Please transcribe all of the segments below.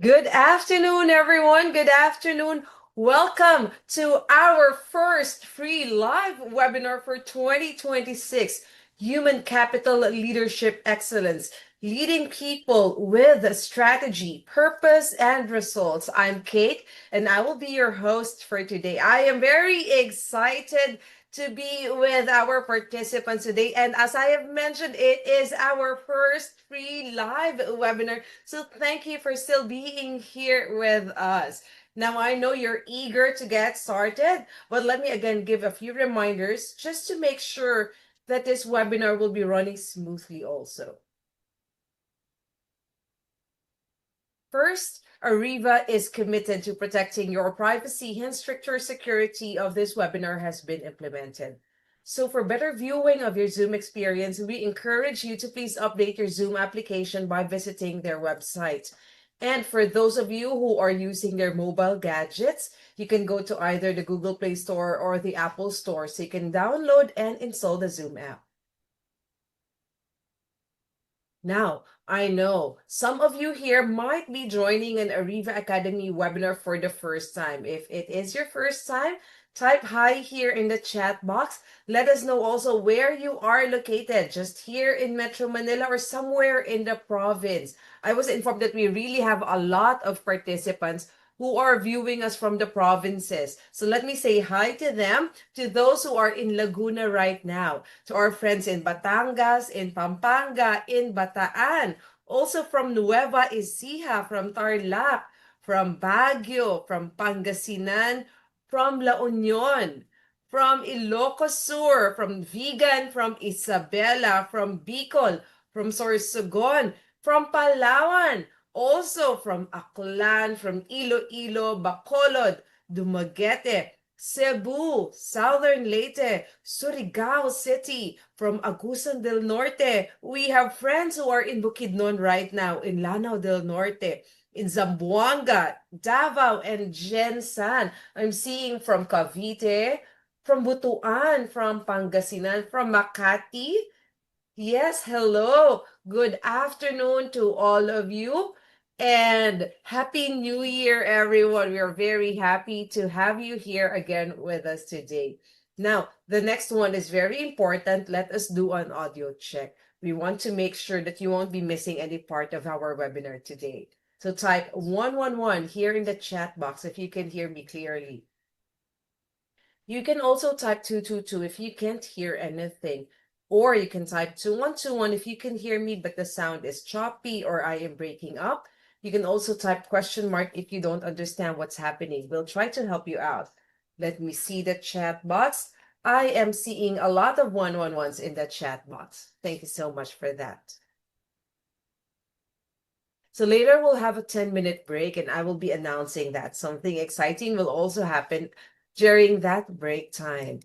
Good afternoon, everyone. Good afternoon. Welcome to our first free live webinar for 2026, Human Capital Leadership Excellence, leading people with strategy, purpose, and results. I'm Kate, and I will be your host for today. I am very excited to be with our participants today. And as I have mentioned, it is our first free live webinar. So thank you for still being here with us. Now, I know you're eager to get started, but let me again give a few reminders just to make sure that this webinar will be running smoothly also. First, Ariva is committed to protecting your privacy, and stricter security of this webinar has been implemented. So for better viewing of your Zoom experience, we encourage you to please update your Zoom application by visiting their website. And for those of you who are using their mobile gadgets, you can go to either the Google Play Store or the Apple Store so you can download and install the Zoom app. Now, I know some of you here might be joining an Ariva Academy webinar for the first time. If it is your first time, type hi here in the chat box. Let us know also where you are located, just here in Metro Manila or somewhere in the province. I was informed that we really have a lot of participants who are viewing us from the provinces. So let me say hi to them, to those who are in Laguna right now, to our friends in Batangas, in Pampanga, in Bataan, also from Nueva Ecija, from Tarlac, from Baguio, from Pangasinan, from La Union, from Ilocos Sur, from Vigan, from Isabela, from Bicol, from Sorsogon, from Palawan, also from Aklan, from Iloilo, Bacolod, Dumaguete, Cebu, Southern Leyte, Surigao City, from Agusan del Norte. We have friends who are in Bukidnon right now, in Lanao del Norte, in Zamboanga, Davao, and Gensan. I'm seeing from Cavite, from Butuan, from Pangasinan, from Makati. Yes, hello. Good afternoon to all of you. And Happy New Year, everyone. We are very happy to have you here again with us today. Now, the next one is very important. Let us do an audio check. We want to make sure that you won't be missing any part of our webinar today. So type 111 here in the chat box if you can hear me clearly. You can also type 222 if you can't hear anything. Or you can type 2121 if you can hear me, but the sound is choppy or I am breaking up. You can also type question mark if you don't understand what's happening. We'll try to help you out. Let me see the chat box. I am seeing a lot of 111s in the chat box. Thank you so much for that. So later we'll have a 10-minute break and I will be announcing that something exciting will also happen during that break time.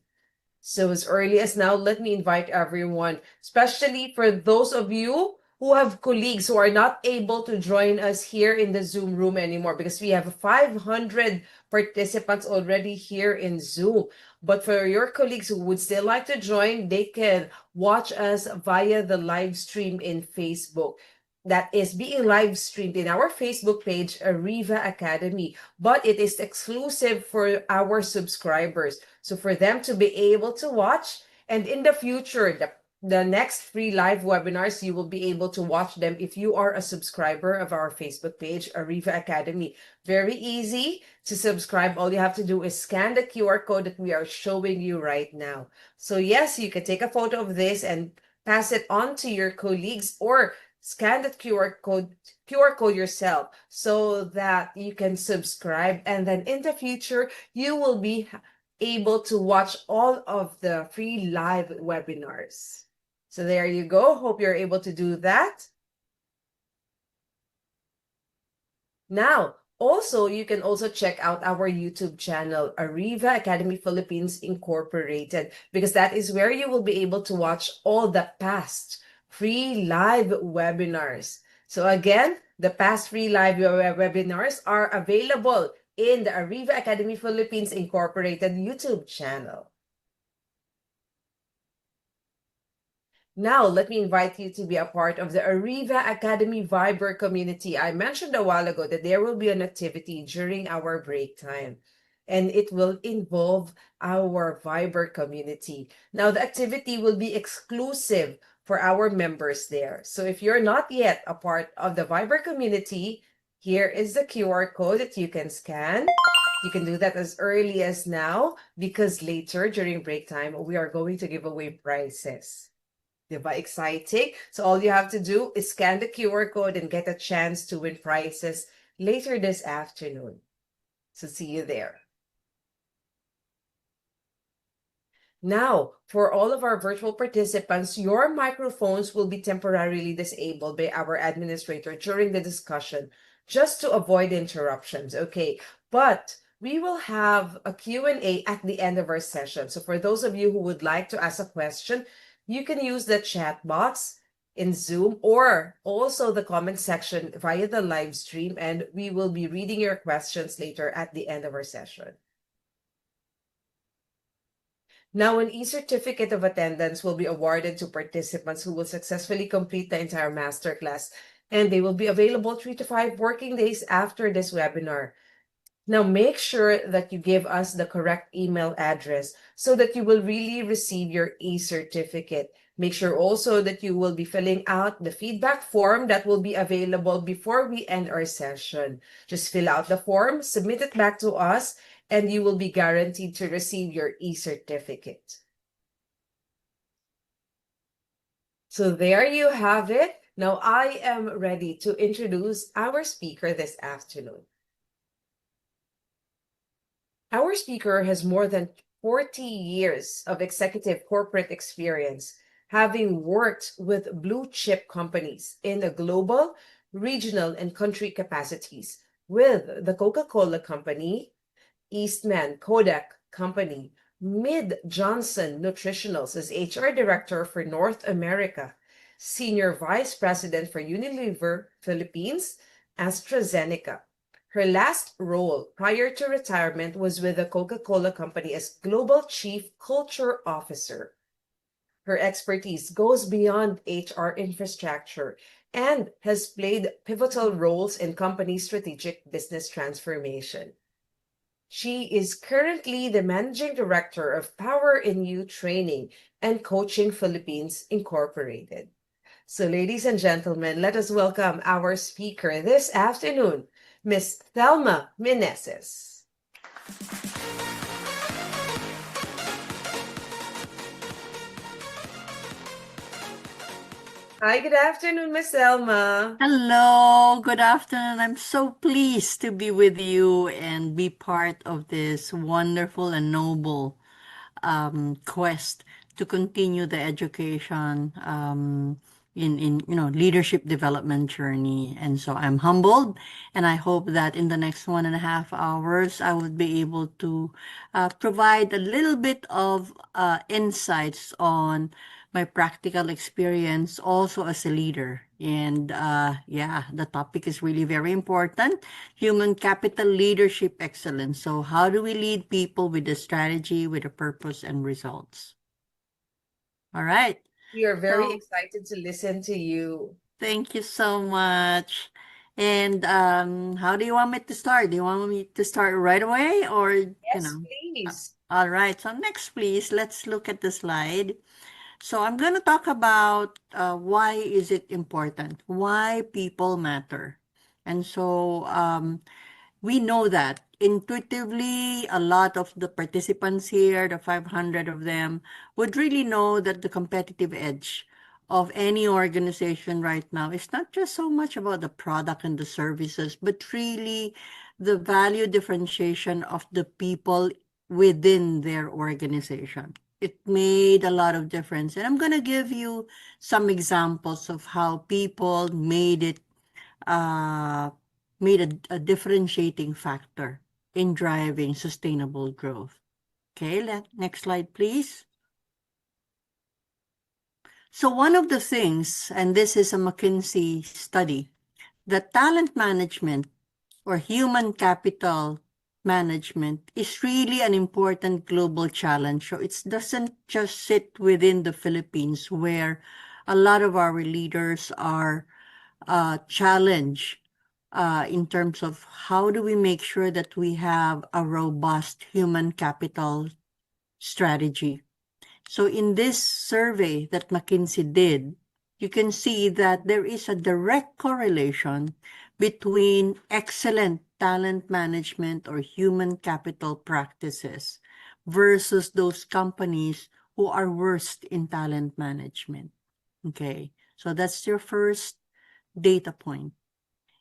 So as early as now, let me invite everyone, especially for those of you who have colleagues who are not able to join us here in the Zoom room anymore because we have 500 participants already here in Zoom. But for your colleagues who would still like to join, they can watch us via the live stream in Facebook. That is being live streamed in our Facebook page, Ariva Academy, but it is exclusive for our subscribers. So for them to be able to watch, and in the future, the next free live webinars, you will be able to watch them if you are a subscriber of our Facebook page, Ariva Academy. Very easy to subscribe. All you have to do is scan the QR code that we are showing you right now. So yes, you can take a photo of this and pass it on to your colleagues or scan that QR code yourself so that you can subscribe, and then in the future you will be able to watch all of the free live webinars. So there you go. Hope you're able to do that. Now, also, you can also check out our YouTube channel, Ariva Academy Philippines Incorporated, because that is where you will be able to watch all the past free live webinars. So again, the past free live webinars are available in the Ariva Academy Philippines Incorporated YouTube channel. Now, let me invite you to be a part of the Ariva Academy Viber community. I mentioned a while ago that there will be an activity during our break time, and it will involve our Viber community. Now, the activity will be exclusive for our members there. So if you're not yet a part of the Viber community, here is the QR code that you can scan. You can do that as early as now because later during break time, we are going to give away prizes. Diba? Exciting. So all you have to do is scan the QR code and get a chance to win prizes later this afternoon. So see you there. Now, for all of our virtual participants, your microphones will be temporarily disabled by our administrator during the discussion, just to avoid interruptions, okay? But we will have a Q&A at the end of our session. So for those of you who would like to ask a question, you can use the chat box in Zoom or also the comment section via the live stream, and we will be reading your questions later at the end of our session. Now, an e-certificate of attendance will be awarded to participants who will successfully complete the entire masterclass, and they will be available 3 to 5 working days after this webinar. Now, make sure that you give us the correct email address so that you will really receive your e-certificate. Make sure also that you will be filling out the feedback form that will be available before we end our session. Just fill out the form, submit it back to us, and you will be guaranteed to receive your e-certificate. So there you have it. Now I am ready to introduce our speaker this afternoon. Our speaker has more than 40 years of executive corporate experience, having worked with blue chip companies in the global, regional, and country capacities with the Coca-Cola Company, Eastman Kodak Company, Mid Johnson Nutritionals as HR Director for North America, Senior Vice President for Unilever Philippines, AstraZeneca. Her last role prior to retirement was with the Coca-Cola Company as Global Chief Culture Officer. Her expertise goes beyond HR infrastructure and has played pivotal roles in company strategic business transformation. She is currently the Managing Director of Power in You Training and Coaching Philippines Incorporated. So, ladies and gentlemen, let us welcome our speaker this afternoon, Ms. Thelma Meneses. Hi, good afternoon, Ms. Thelma. Hello, good afternoon. I'm so pleased to be with you and be part of this wonderful and noble quest to continue the education in leadership development journey. And so I'm humbled, and I hope that in the next 1.5 hours I would be able to provide a little bit of insights on my practical experience also as a leader. And yeah, the topic is really very important. Human capital leadership excellence. So how do we lead people with a strategy, with a purpose and results? All right. We are very So excited to listen to you. thank you so much. And how do you want me to start? Do you want me to start right away or, Yes, uh, please. all right. So next, please, let's look at the slide. So I'm going to talk about why is it important, why people matter. And so we know that intuitively, a lot of the participants here, the 500 of them, would really know that the competitive edge of any organization right now is not just so much about the product and the services, but really the value differentiation of the people within their organization. It made a lot of difference. And I'm going to give you some examples of how people uh, made a differentiating factor in driving sustainable growth. Okay, next slide, please. So one of the things, and this is a McKinsey study, that talent management or human capital management is really an important global challenge. So it doesn't just sit within the Philippines where a lot of our leaders are challenged in terms of how do we make sure that we have a robust human capital strategy. So in this survey that McKinsey did, you can see that there is a direct correlation between excellent talent management or human capital practices versus those companies who are worst in talent management. Okay, so that's your first data point.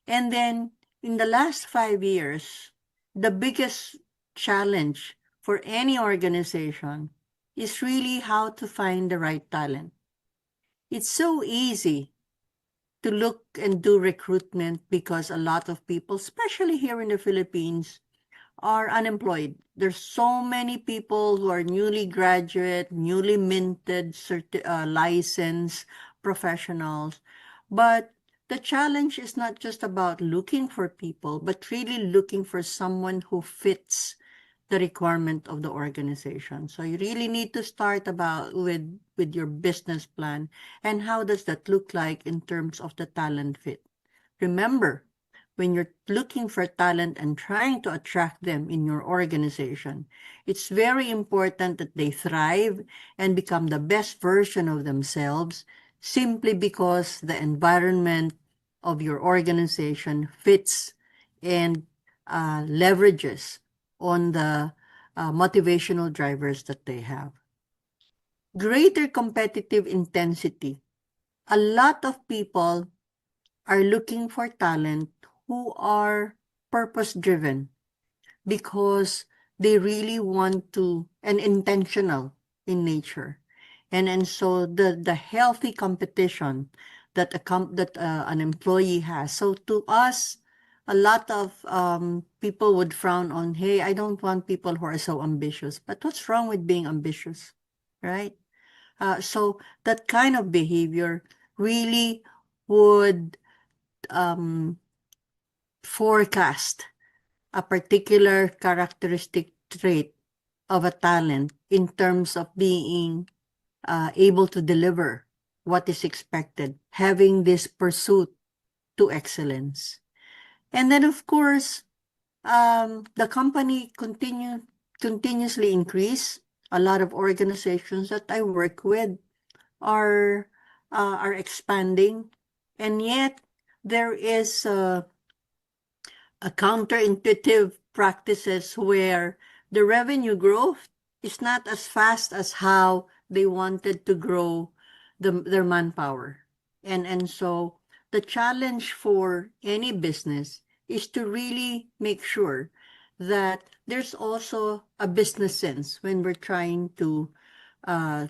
And then in the last 5 years, the biggest challenge for any organization is really how to find the right talent. It's so easy to look and do recruitment because a lot of people, especially here in the Philippines, are unemployed. There's so many people who are newly graduate, newly minted, licensed professionals. But the challenge is not just about looking for people, but really looking for someone who fits the requirement of the organization. So you really need to start about with your business plan and how does that look like in terms of the talent fit. Remember, when you're looking for talent and trying to attract them in your organization, it's very important that they thrive and become the best version of themselves simply because the environment of your organization fits and leverages on the motivational drivers that they have. Greater competitive intensity. A lot of people are looking for talent who are purpose driven because they really want to and intentional in nature. And so the healthy competition that an employee has. So to us, a lot of people would frown on, hey, I don't want people who are so ambitious. But what's wrong with being ambitious, right? So that kind of behavior really would um, forecast a particular characteristic trait of a talent in terms of being able to deliver what is expected, having this pursuit to excellence. And then, of course, the company continuously increase. A lot of organizations that I work with are are expanding, and yet there is a counterintuitive practices where the revenue growth is not as fast as how they wanted to grow their manpower. And so the challenge for any business is to really make sure that there's also a business sense when we're trying to uh,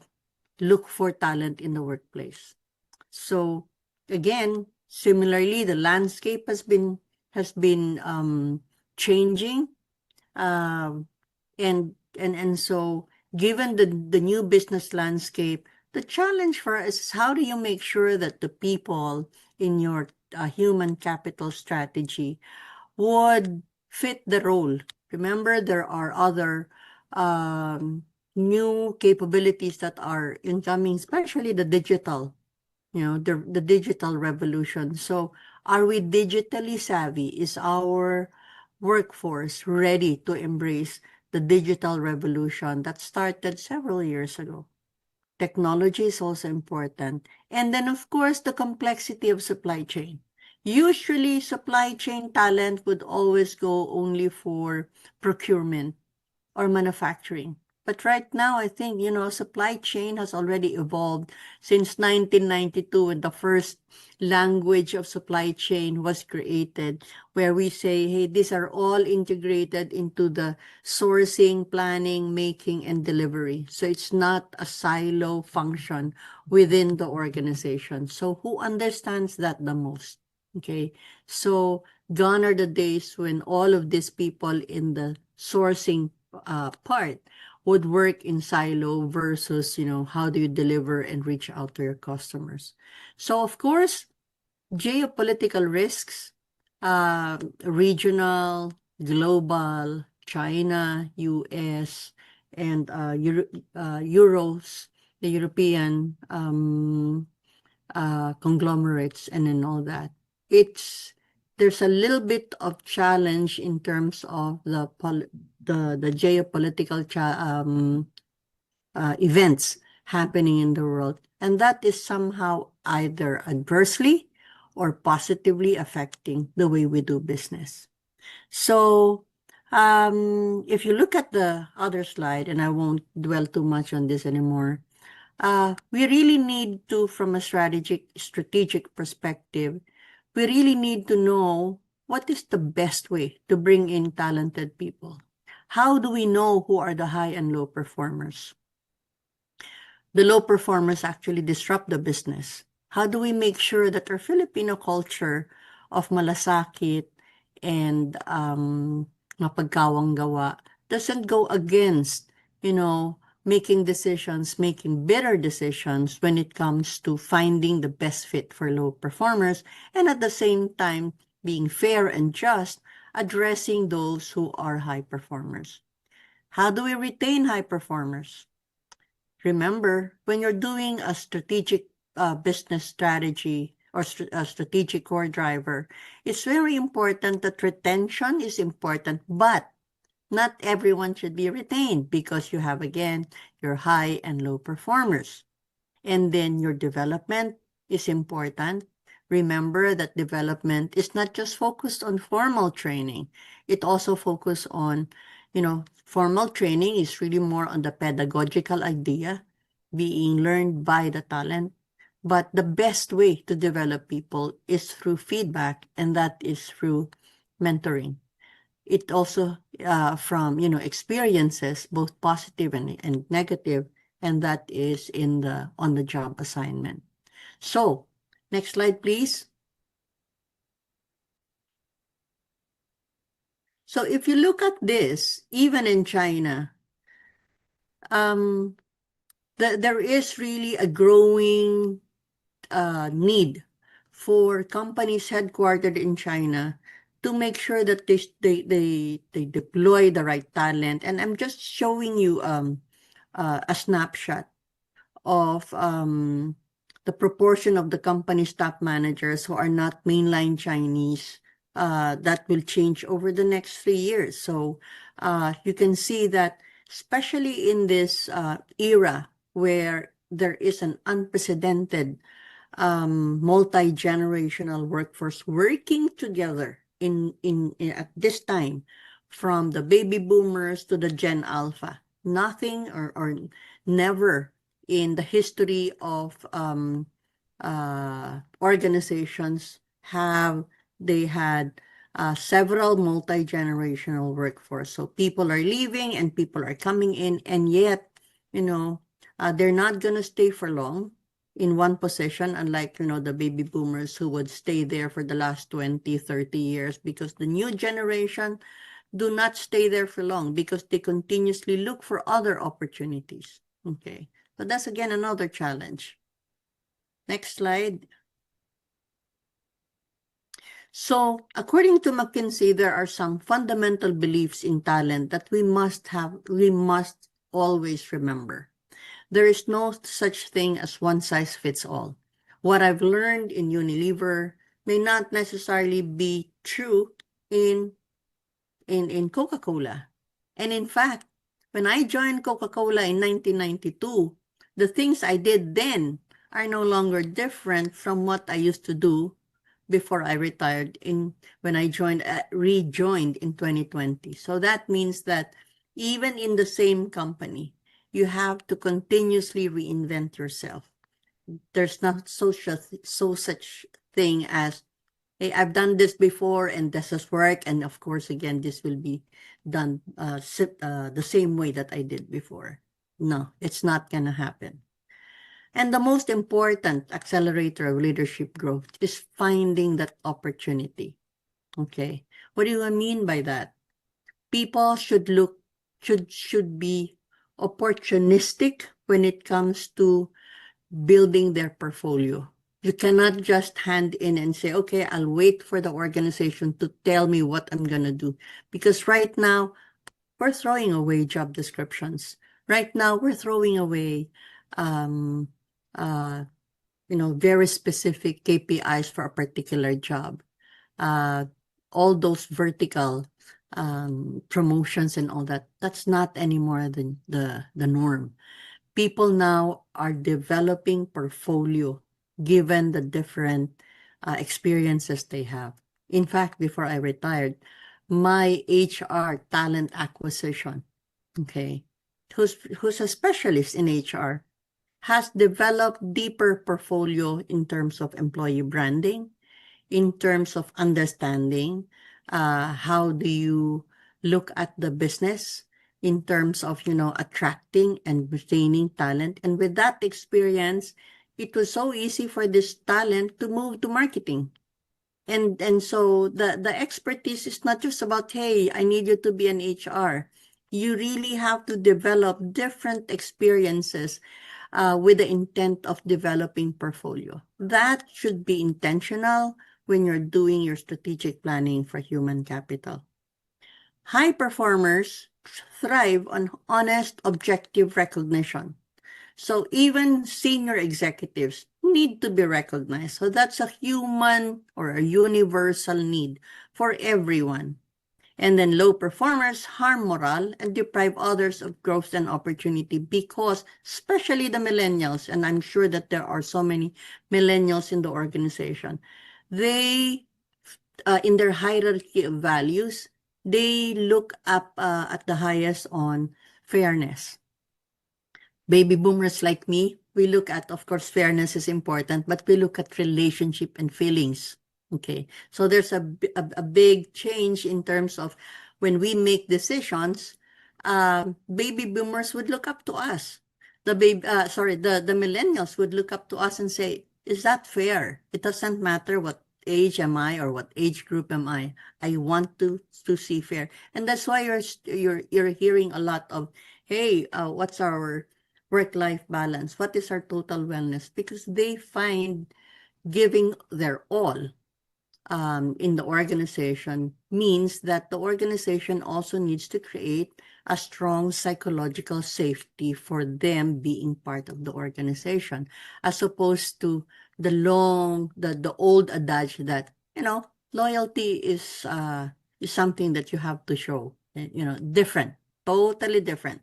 look for talent in the workplace. So again, similarly, the landscape has been changing, um, and so given the new business landscape, the challenge for us is how do you make sure that the people in your human capital strategy would fit the role. Remember, there are other um, new capabilities that are incoming, especially the digital, the digital revolution. So are we digitally savvy? Is our workforce ready to embrace the digital revolution that started several years ago? Technology is also important. And then, of course, the complexity of supply chain. Usually, supply chain talent would always go only for procurement or manufacturing. But right now, I think, supply chain has already evolved since 1992 when the first language of supply chain was created, where we say, hey, these are all integrated into the sourcing, planning, making, and delivery. So it's not a silo function within the organization. So who understands that the most? Okay, so gone are the days when all of these people in the sourcing part would work in silo versus, how do you deliver and reach out to your customers. So, of course, geopolitical risks, regional, global, China, US, and the European conglomerates and all that. It's there's a little bit of challenge in terms of the geopolitical events happening in the world, and that is somehow either adversely or positively affecting the way we do business. So, if you look at the other slide, and I won't dwell too much on this anymore, we really need to, from a strategic perspective, we really need to know what is the best way to bring in talented people. How do we know who are the high and low performers? The low performers actually disrupt the business. How do we make sure that our Filipino culture of malasakit and mapagkawang gawa doesn't go against, making decisions, making better decisions when it comes to finding the best fit for low performers, and at the same time being fair and just, addressing those who are high performers. How do we retain high performers? Remember, when you're doing a strategic business strategy or a strategic core driver, it's very important that retention is important, but not everyone should be retained because you have, again, your high and low performers. And then your development is important. Remember that development is not just focused on formal training. It also focuses on, formal training is really more on the pedagogical idea being learned by the talent. But the best way to develop people is through feedback, and that is through mentoring. It also from experiences, both positive and negative, and that is in the on the job assignment. So next slide, please. So if you look at this, even in China, there is really a growing need for companies headquartered in China to make sure that they deploy the right talent. And I'm just showing you a snapshot of the proportion of the company's top managers who are not mainline Chinese. That will change over the next 3 years. So you can see that, especially in this era where there is an unprecedented multi-generational workforce working together at this time, from the baby boomers to the Gen Alpha. Nothing or never in the history of organizations have they had several multi-generational workforce. So people are leaving and people are coming in, and yet, they're not going to stay for long in one position, unlike, the baby boomers who would stay there for the last 20, 30 years, because the new generation do not stay there for long because they continuously look for other opportunities. Okay, so that's again another challenge. Next slide. So, according to McKinsey, there are some fundamental beliefs in talent that we must always remember. There is no such thing as one size fits all. What I've learned in Unilever may not necessarily be true in Coca-Cola. And in fact, when I joined Coca-Cola in 1992, the things I did then are no longer different from what I used to do before I retired when I rejoined in 2020. So that means that even in the same company, you have to continuously reinvent yourself. There's not such thing as, hey, I've done this before and this has worked, and of course, again, this will be done the same way that I did before. No, it's not gonna happen. And the most important accelerator of leadership growth is finding that opportunity. Okay, what do I mean by that? People should be opportunistic when it comes to building their portfolio. You cannot just hand in and say, okay, I'll wait for the organization to tell me what I'm going to do. Because right now, we're throwing away job descriptions. Right now, we're throwing away very specific KPIs for a particular job. Uh, all those vertical promotions and all that, that's not anymore the norm. People now are developing portfolio given the different experiences they have. In fact, before I retired, my HR talent acquisition, okay, who's a specialist in HR, has developed deeper portfolio in terms of employee branding, in terms of understanding how do you look at the business in terms of attracting and retaining talent. And with that experience, it was so easy for this talent to move to marketing. And so the expertise is not just about, hey, I need you to be an HR. You really have to develop different experiences with the intent of developing portfolio. That should be intentional when you're doing your strategic planning for human capital. High performers thrive on honest, objective recognition. So even senior executives need to be recognized. So that's a human or a universal need for everyone. And then low performers harm morale and deprive others of growth and opportunity because, especially the millennials, and I'm sure that there are so many millennials in the organization, they, in their hierarchy of values, they look up at the highest on fairness. Baby boomers like me, we look at, of course, fairness is important, but we look at relationship and feelings. Okay, so there's a big change in terms of when we make decisions. Baby boomers would look up to us. The millennials would look up to us and say, "Is that fair? It doesn't matter what age am I or what age group am I. I want to see fair." And that's why you're hearing a lot of, "Hey, what's our work-life balance? What is our total wellness?" Because they find giving their all in the organization means that the organization also needs to create a strong psychological safety for them being part of the organization, as opposed to the old adage that loyalty is something that you have to show, different, totally different.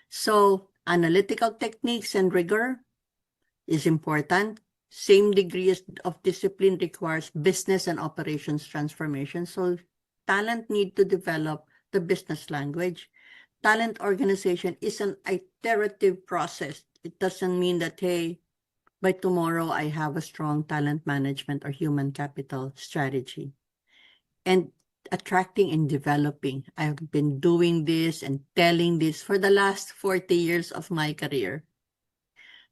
So analytical techniques and rigor is important. Same degree of discipline requires business and operations transformation. So talent need to develop the business language. Talent organization is an iterative process. It doesn't mean that, hey, by tomorrow I have a strong talent management or human capital strategy. And attracting and developing. I've been doing this and telling this for the last 40 years of my career,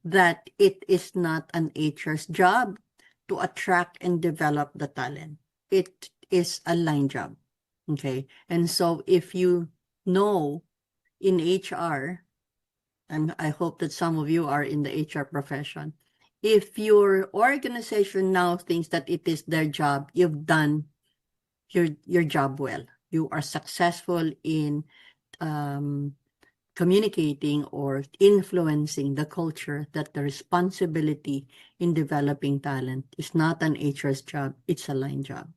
that it is not an HR's job to attract and develop the talent. It is a line job. Okay. And so if you know in HR, and I hope that some of you are in the HR profession, if your organization now thinks that it is their job, you've done your job well. You are successful in communicating or influencing the culture that the responsibility in developing talent is not an HR's job, it's a line job.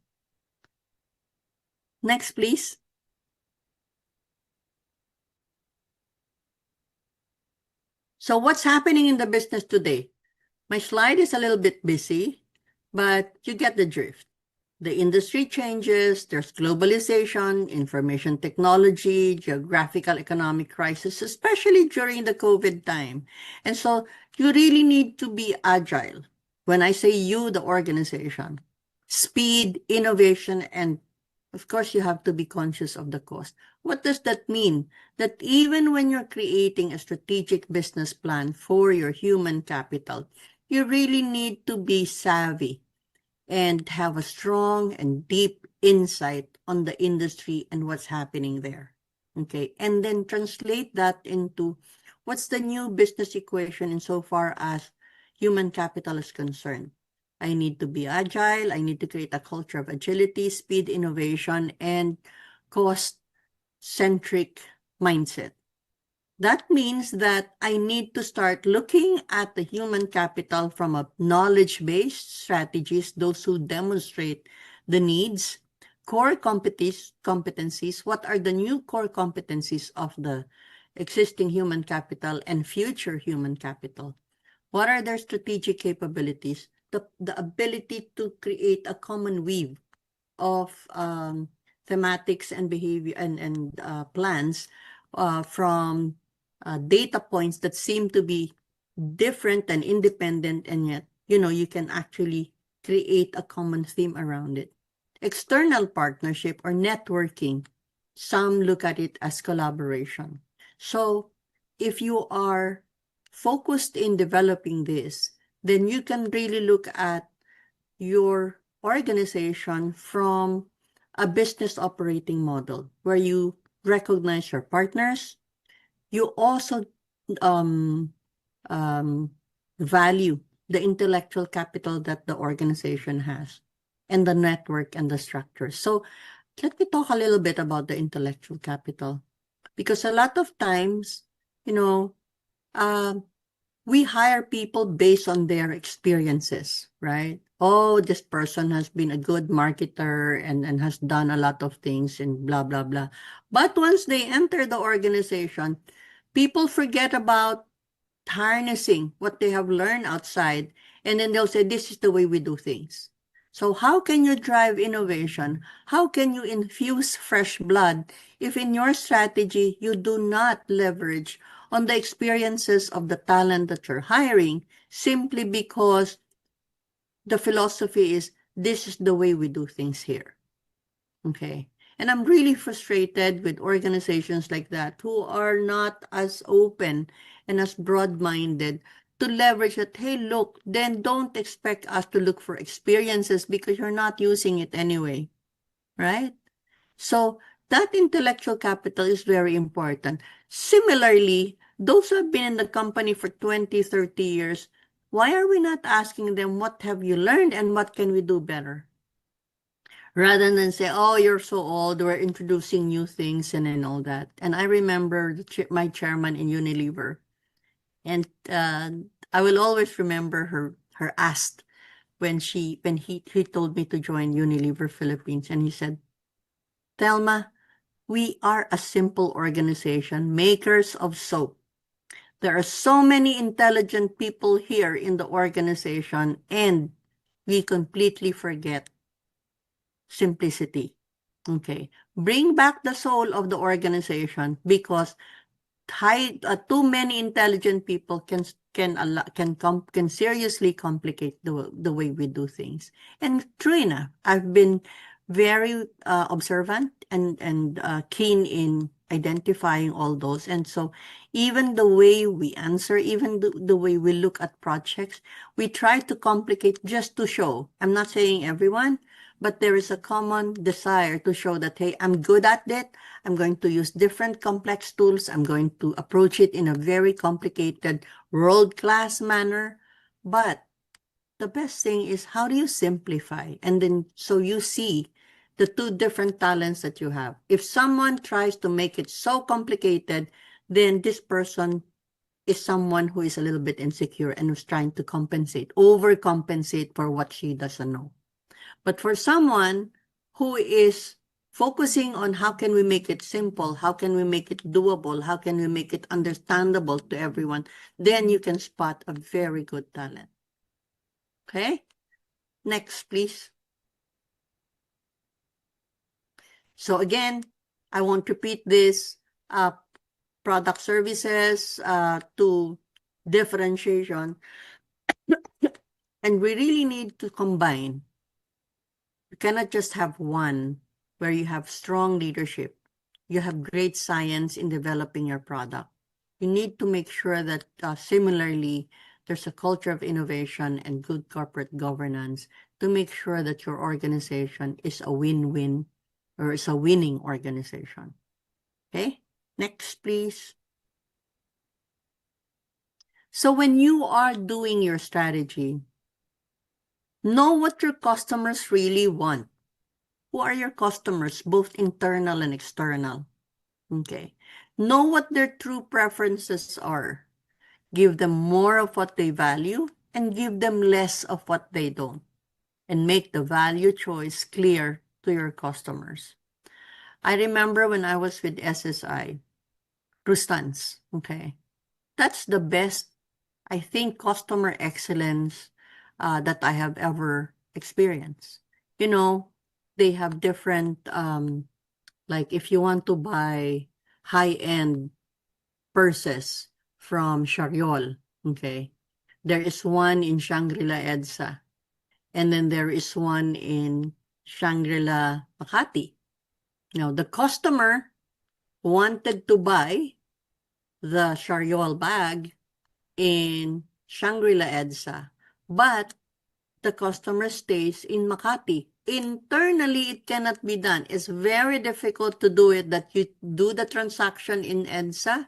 Next, please. So what's happening in the business today? My slide is a little bit busy, but you get the drift. The industry changes, there's globalization, information technology, geographical economic crisis, especially during the COVID time. And so you really need to be agile. When I say you, the organization, speed, innovation, and of course, you have to be conscious of the cost. What does that mean? That even when you're creating a strategic business plan for your human capital, you really need to be savvy and have a strong and deep insight on the industry and what's happening there. Okay, and then translate that into what's the new business equation insofar as human capital is concerned. I need to be agile. I need to create a culture of agility, speed, innovation, and cost-centric mindset. That means that I need to start looking at the human capital from a knowledge-based strategies, those who demonstrate the needs, core competencies, what are the new core competencies of the existing human capital and future human capital? What are their strategic capabilities? The ability to create a common weave of thematics and behavior and plans from data points that seem to be different and independent, and yet, you can actually create a common theme around it. External partnership or networking, some look at it as collaboration. So if you are focused in developing this, then you can really look at your organization from a business operating model where you recognize your partners. You also um, um, value the intellectual capital that the organization has and the network and the structure. So let me talk a little bit about the intellectual capital, because a lot of times, you know, um, we hire people based on their experiences, right? Oh, this person has been a good marketer and has done a lot of things and blah, blah, blah. But once they enter the organization, people forget about harnessing what they have learned outside, and then they'll say, this is the way we do things. So how can you drive innovation? How can you infuse fresh blood if in your strategy you do not leverage on the experiences of the talent that you're hiring, simply because the philosophy is this is the way we do things here? Okay. And I'm really frustrated with organizations like that who are not as open and as broad-minded to leverage that, hey, look, then don't expect us to look for experiences because you're not using it anyway, right? So that intellectual capital is very important. Similarly, those who have been in the company for 20, 30 years, why are we not asking them, what have you learned and what can we do better? Rather than say, oh, you're so old, we're introducing new things and all that. And I remember my chairman in Unilever, and I will always remember her asked when he told me to join Unilever Philippines, and he said, Thelma, we are a simple organization, makers of soap. There are so many intelligent people here in the organization, and we completely forget simplicity. Okay. Bring back the soul of the organization, because too many intelligent people can seriously complicate the way we do things. And true enough, I've been very observant and keen in identifying all those. And so even the way we answer, even the way we look at projects, we try to complicate just to show. I'm not saying everyone, but there is a common desire to show that, hey, I'm good at it. I'm going to use different complex tools. I'm going to approach it in a very complicated, world-class manner. But the best thing is, how do you simplify? And then so you see the two different talents that you have. If someone tries to make it so complicated, then this person is someone who is a little bit insecure and who's trying to overcompensate for what she doesn't know. But for someone who is focusing on how can we make it simple, how can we make it doable, how can we make it understandable to everyone, then you can spot a very good talent. Okay? Next, please. So again, I won't repeat this. Product services to differentiation. And we really need to combine. You cannot just have one where you have strong leadership. You have great science in developing your product. You need to make sure that similarly, there's a culture of innovation and good corporate governance to make sure that your organization is a win-win or is a winning organization. Okay, next, please. So when you are doing your strategy, know what your customers really want. Who are your customers, both internal and external? Okay. Know what their true preferences are. Give them more of what they value and give them less of what they don't. And make the value choice clear to your customers. I remember when I was with SSI, Rustans, okay? That's the best, I think, customer excellence that I have ever experienced. You know, they have different, like if you want to buy high-end purses from Shariol, okay, there is one in Shangri-La EDSA, and then there is one in Shangri-La Makati. Now, the customer wanted to buy the Shariol bag in Shangri-La EDSA, but the customer stays in Makati. Internally, it cannot be done. It's very difficult to do it that you do the transaction in EDSA,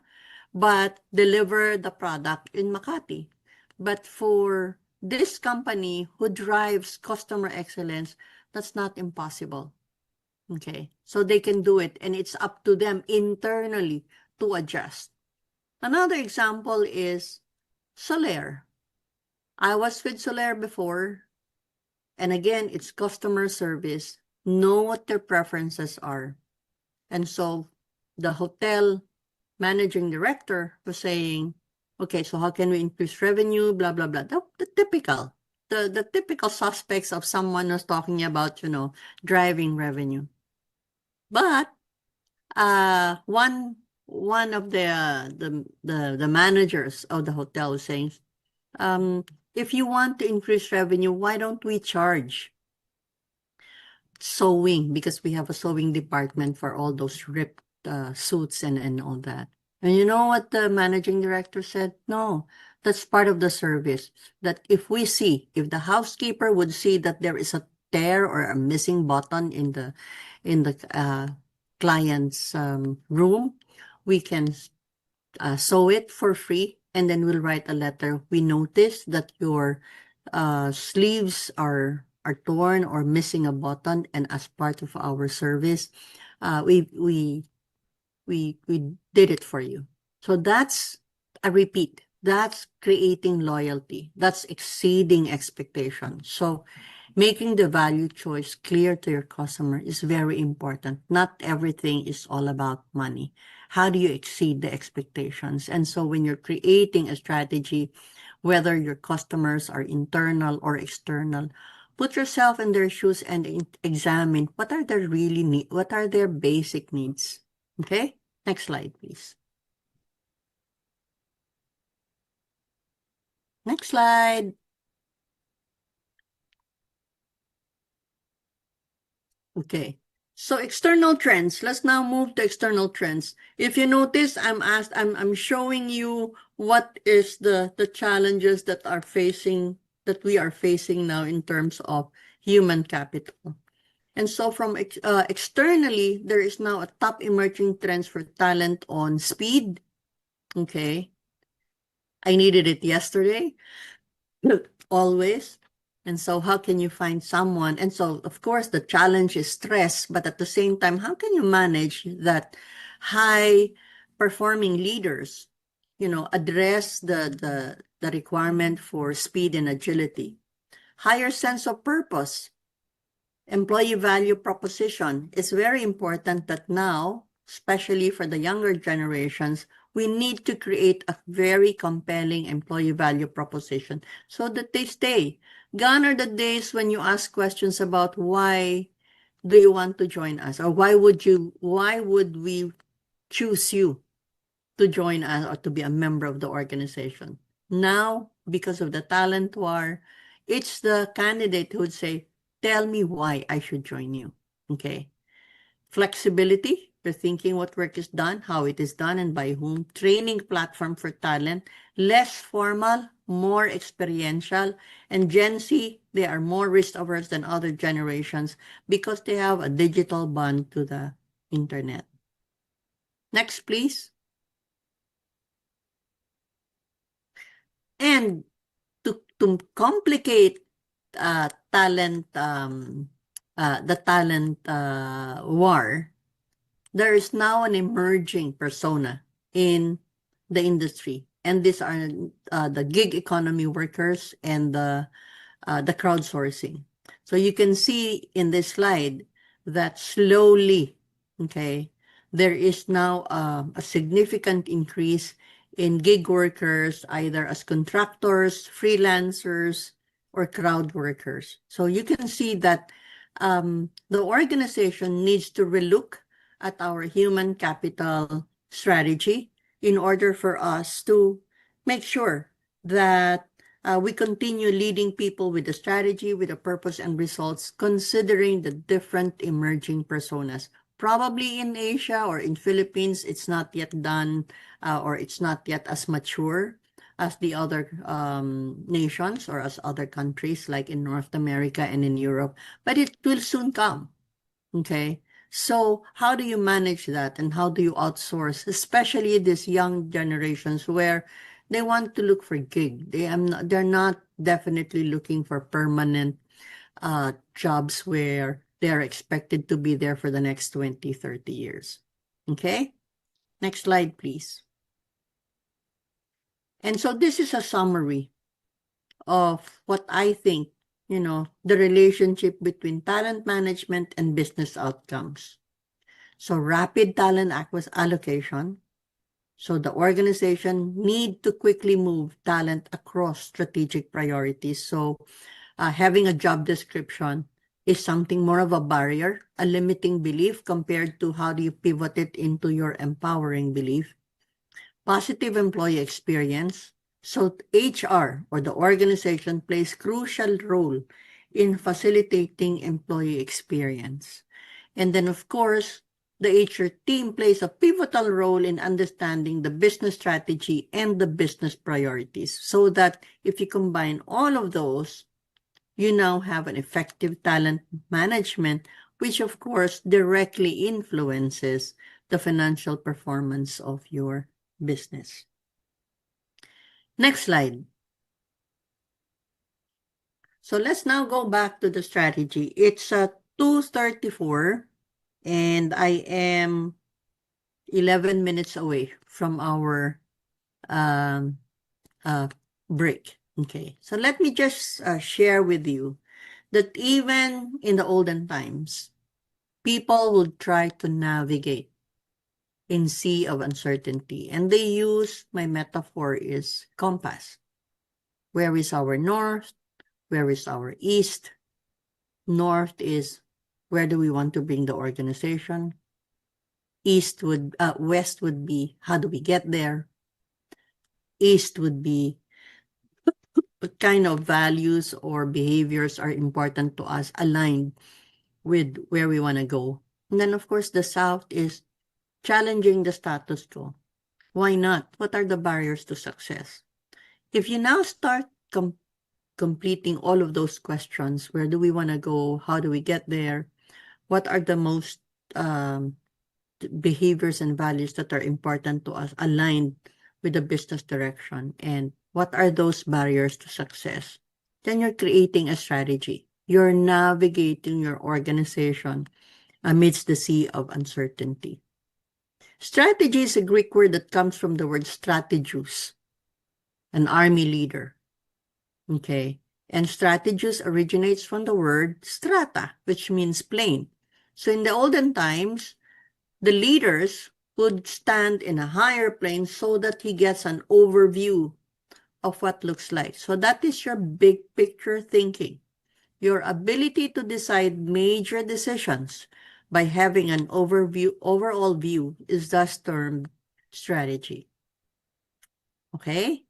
but deliver the product in Makati. But for this company who drives customer excellence, that's not impossible. Okay, so they can do it, and it's up to them internally to adjust. Another example is Soler. I was with Soler before, and again, it's customer service. Know what their preferences are. And so the hotel managing director was saying, okay, so how can we increase revenue, blah, blah, blah. The typical, the typical suspects of someone who's talking about, driving revenue. But one of the managers of the hotel was saying, if you want to increase revenue, why don't we charge sewing, because we have a sewing department for all those ripped suits and all that. And you know what the managing director said? No, that's part of the service. That if the housekeeper would see that there is a tear or a missing button in the client's room, we can sew it for free, and then we'll write a letter. We notice that your sleeves are torn or missing a button, and as part of our service, we did it for you. So I repeat, that's creating loyalty. That's exceeding expectations. So making the value choice clear to your customer is very important. Not everything is all about money. How do you exceed the expectations? And so when you're creating a strategy, whether your customers are internal or external, put yourself in their shoes and examine what are their what are their basic needs. Okay? Next slide, please. Next slide. Okay. So external trends. Let's now move to external trends. If you notice, I'm showing you what is the challenges that we are facing now in terms of human capital. And so from externally, there is now a top emerging trends for talent on speed. Okay. I needed it yesterday. Always. And so how can you find someone? And so, of course, the challenge is stress, but at the same time, how can you manage that high performing leaders, address the requirement for speed and agility, higher sense of purpose, employee value proposition. Is very important that now, especially for the younger generations, we need to create a very compelling employee value proposition so that they stay. Gone are the days when you ask questions about why do you want to join us, or why would we choose you to join us or to be a member of the organization. Now, because of the talent war, it's the candidate who would say, tell me why I should join you. Okay. Flexibility, for thinking what work is done, how it is done, and by whom. Training platform for talent, less formal, more experiential. And Gen Z, they are more risk averse than other generations because they have a digital bond to the internet. Next, please. And to complicate talent the talent war, there is now an emerging persona in the industry, and these are the gig economy workers and the crowdsourcing. So you can see in this slide that slowly, okay, there is now a significant increase in gig workers, either as contractors, freelancers, or crowd workers. So you can see that the organization needs to relook at our human capital strategy in order for us to make sure that we continue leading people with a strategy, with a purpose and results, considering the different emerging personas. Probably in Asia or in Philippines, it's not yet done or it's not yet as mature as the other nations or as other countries like in North America and in Europe, but it will soon come. Okay. So how do you manage that and how do you outsource, especially these young generations where they want to look for gig. They're not definitely looking for permanent jobs where they're expected to be there for the next 20, 30 years. Okay? Next slide, please. And so this is a summary of what I think, the relationship between talent management and business outcomes. So rapid talent allocation. So the organization need to quickly move talent across strategic priorities. So having a job description is something more of a barrier, a limiting belief compared to how do you pivot it into your empowering belief. Positive employee experience. So HR or the organization plays crucial role in facilitating employee experience. And then, of course, the HR team plays a pivotal role in understanding the business strategy and the business priorities so that if you combine all of those, you now have an effective talent management, which of course directly influences the financial performance of your business. Next slide. So let's now go back to the strategy. It's 2:34 and I am 11 minutes away from our um, break. Okay, so let me just share with you that even in the olden times, people would try to navigate in sea of uncertainty, and they use, my metaphor is compass. Where is our north? Where is our east? North is where do we want to bring the organization? West would be how do we get there? East would be what kind of values or behaviors are important to us aligned with where we want to go. And then, of course, the South is challenging the status quo. Why not? What are the barriers to success? If you now start completing all of those questions, where do we want to go? How do we get there? What are the most behaviors and values that are important to us aligned with the business direction? And what are those barriers to success? Then you're creating a strategy. You're navigating your organization amidst the sea of uncertainty. Strategy is a Greek word that comes from the word strategos, an army leader. Okay. And strategos originates from the word strata, which means plain. So in the olden times, the leaders would stand in a higher plane so that he gets an overview of what looks like. So that is your big picture thinking. Your ability to decide major decisions by having an overall view is thus termed strategy. Okay?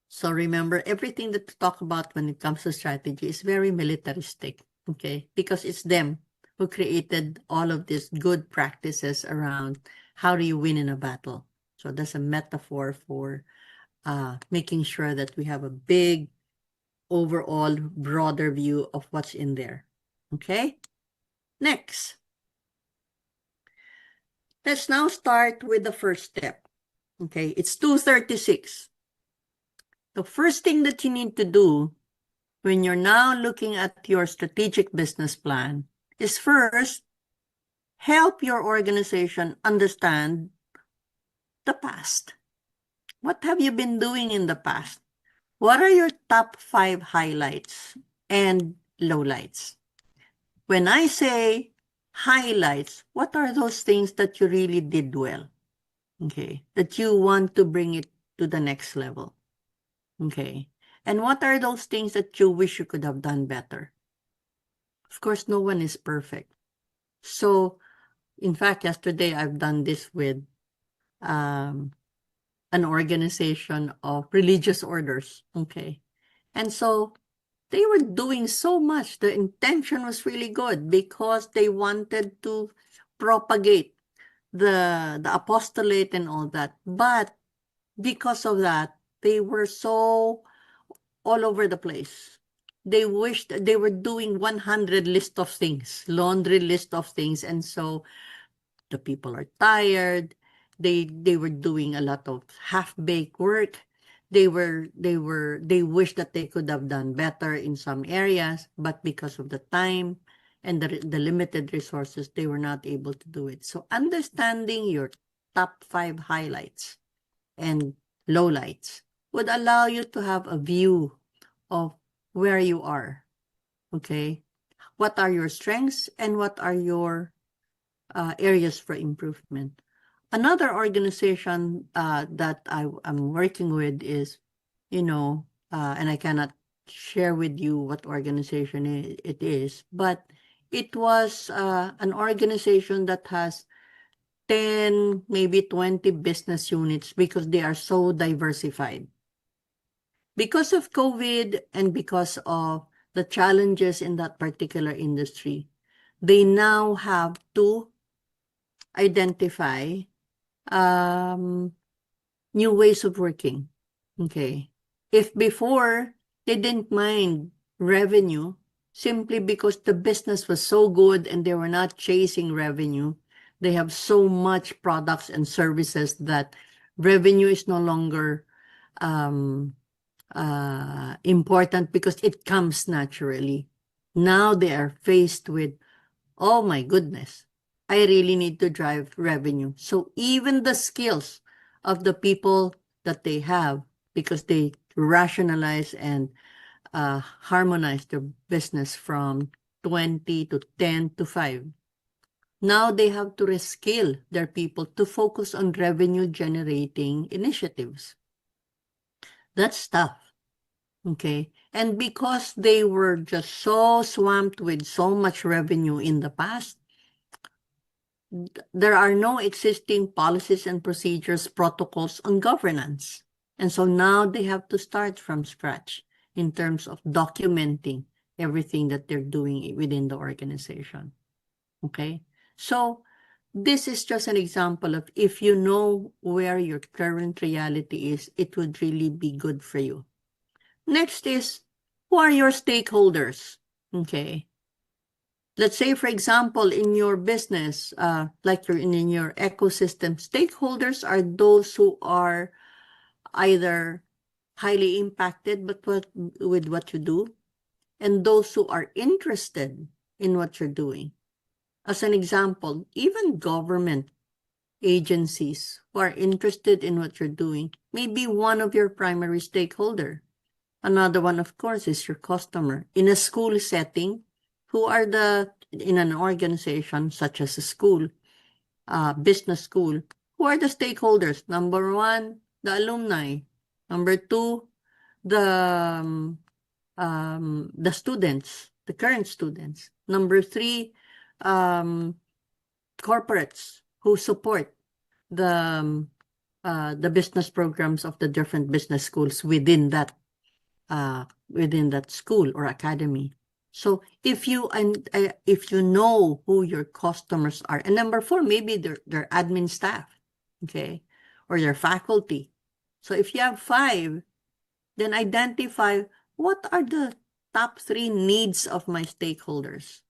So remember, everything that we talk about when it comes to strategy is very militaristic, okay? Because it's them who created all of these good practices around how do you win in a battle. So that's a metaphor for making sure that we have a big, overall, broader view of what's in there, okay? Next, let's now start with the first step, okay? It's 2:36. The first thing that you need to do when you're now looking at your strategic business plan is first help your organization understand the past. What have you been doing in the past? What are your top 5 highlights and lowlights? When I say highlights, what are those things that you really did well? Okay. That you want to bring it to the next level. Okay. And what are those things that you wish you could have done better? Of course, no one is perfect. So, in fact, yesterday I've done this with um, an organization of religious orders. Okay. And so they were doing so much. The intention was really good because they wanted to propagate the apostolate and all that. But because of that, they were so all over the place. They wished they were doing 100 list of things, laundry list of things. And so the people are tired. They were doing a lot of half-baked work. They wish that they could have done better in some areas, but because of the time and the limited resources, they were not able to do it. So understanding your top 5 highlights and lowlights would allow you to have a view of where you are. Okay? What are your strengths and what are your areas for improvement? Another organization that I'm working with is, and I cannot share with you what organization it is, but it was an organization that has 10, maybe 20 business units because they are so diversified. Because of COVID and because of the challenges in that particular industry, they now have to identify um, new ways of working. Okay. If before they didn't mind revenue simply because the business was so good and they were not chasing revenue, they have so much products and services that revenue is no longer um, important because it comes naturally. Now they are faced with, oh my goodness, I really need to drive revenue. So even the skills of the people that they have, because they rationalize and harmonize their business from 20 to 10 to 5. Now they have to reskill their people to focus on revenue generating initiatives. That's tough. Okay. And because they were just so swamped with so much revenue in the past, there are no existing policies and procedures, protocols on governance. And so now they have to start from scratch in terms of documenting everything that they're doing within the organization. Okay. So this is just an example of if you know where your current reality is, it would really be good for you. Next is, who are your stakeholders? Okay. Let's say, for example, in your business, like you're in your ecosystem, stakeholders are those who are either highly impacted with what you do, and those who are interested in what you're doing. As an example, even government agencies who are interested in what you're doing may be one of your primary stakeholder. Another one, of course, is your customer. In a school setting, in an organization such as a school, business school, who are the stakeholders? Number one, the alumni. Number two, the the students, the current students. Number three, corporates who support the business programs of the different business schools within that school or academy. So if you know who your customers are, and number four, maybe their admin staff, okay, or their faculty. So if you have 5, then identify what are the top 3 needs of my stakeholders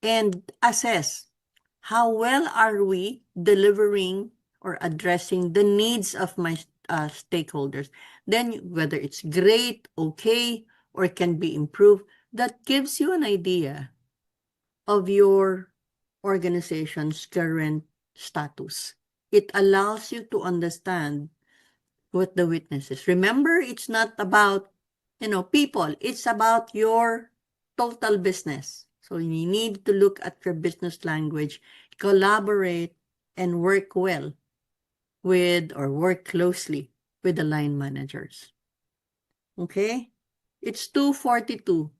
and assess how well are we delivering or addressing the needs of my stakeholders. Then whether it's great, okay, or can be improved, that gives you an idea of your organization's current status. It allows you to understand what the witness is. Remember, it's not about, people. It's about your total business. So you need to look at your business language, collaborate, and work well with or work closely with the line managers. Okay? It's 2:42.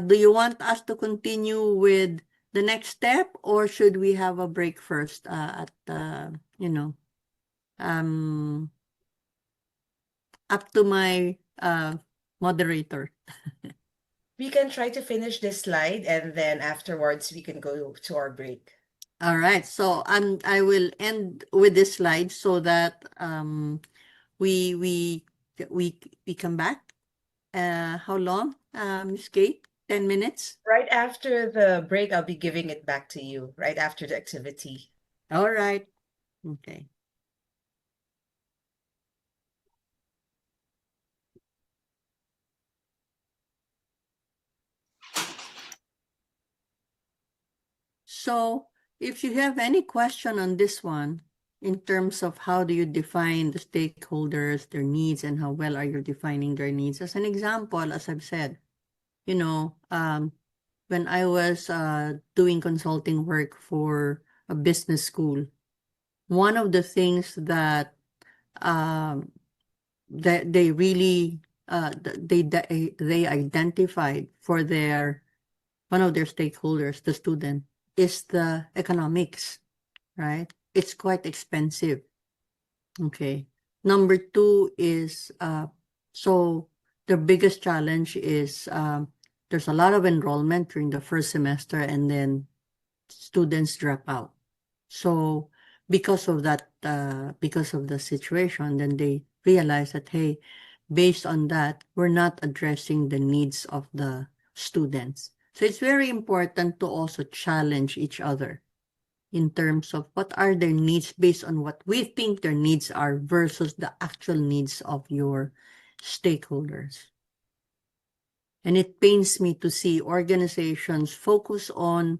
Do you want us to continue with the next step, or should we have a break first at um up to my moderator? We can try to finish this slide and then afterwards we can go to our break. All right. So I will end with this slide so that we we we come back. How long, Miss Kate? 10 minutes? Right after the break, I'll be giving it back to you, right after the activity. All right. Okay. So if you have any question on this one, in terms of how do you define the stakeholders, their needs, and how well are you defining their needs? As an example, as I've said, when I was doing consulting work for a business school, one of the things that um, that they really they identified for their one of their stakeholders, the student, is the economics, right? It's quite expensive. Okay. Number two is so the biggest challenge is there's a lot of enrollment during the first semester, and then students drop out. So because of the situation, then they realize that, hey, based on that, we're not addressing the needs of the students. So it's very important to also challenge each other in terms of what are their needs based on what we think their needs are versus the actual needs of your stakeholders. And it pains me to see organizations focus on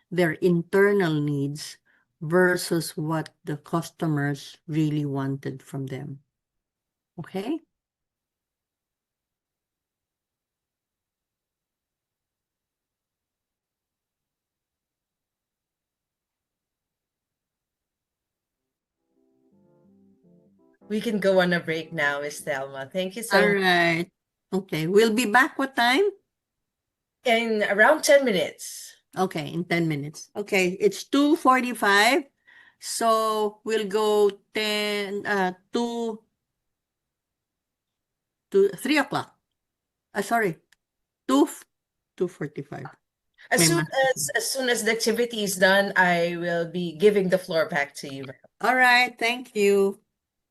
their internal needs versus what the customers really wanted from them. Okay? We can go on a break now, Miss Thelma. Thank you so All much. right. Okay. We'll be back what time? In around 10 minutes. Okay, in 10 minutes. Okay, it's 2:45. So we'll go 3 o'clock. Sorry, 2, 2:45. As May soon math. as soon as the activity is done, I will be giving the floor back to you. All right, thank you.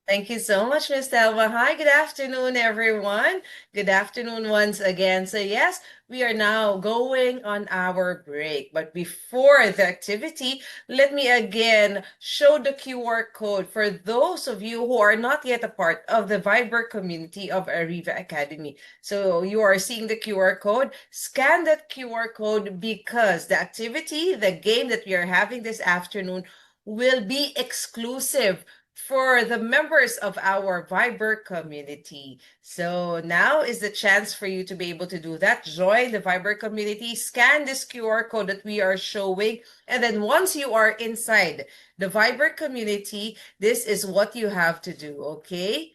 Thank you so much, Miss Thelma. Hi, good afternoon, everyone. Good afternoon once again. So yes, we are now going on our break. But before the activity, let me again show the QR code for those of you who are not yet a part of the Viber community of Ariva Academy. So you are seeing the QR code. Scan that QR code because the activity, the game that we are having this afternoon will be exclusive for the members of our Viber community. So now is the chance for you to be able to do that. Join the Viber community, scan this QR code that we are showing, and then once you are inside the Viber community, this is what you have to do, okay?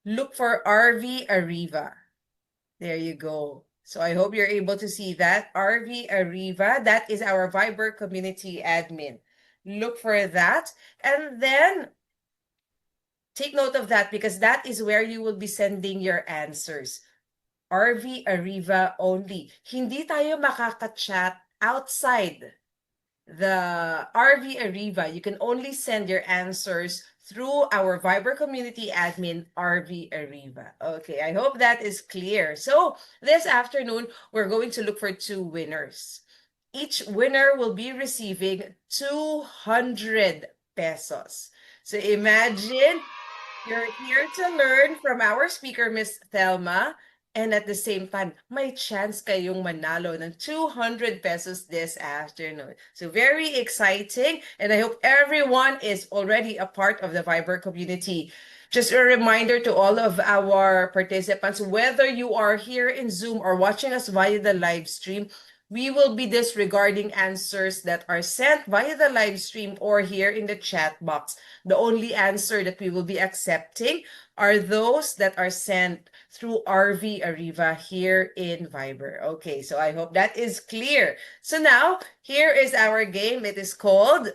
Look for RV Ariva. There you go. So I hope you're able to see that. RV Ariva, that is our Viber community admin. Look for that. And then take note of that because that is where you will be sending your answers. RV Ariva only. Hindi tayo makaka-chat outside the RV Ariva. You can only send your answers through our Viber community admin, RV Ariva. Okay, I hope that is clear. So this afternoon, we're going to look for 2 winners. Each winner will be receiving 200 pesos. So imagine you're here to learn from our speaker, Miss Thelma, And at the same time, may chance kayong manalo ng 200 pesos this afternoon. So very exciting. And I hope everyone is already a part of the Viber community. Just a reminder to all of our participants, whether you are here in Zoom or watching us via the live stream, we will be disregarding answers that are sent via the live stream or here in the chat box. The only answer that we will be accepting are those that are sent through RV Ariva here in Viber. Okay, so I hope that is clear. So now, here is our game. It's called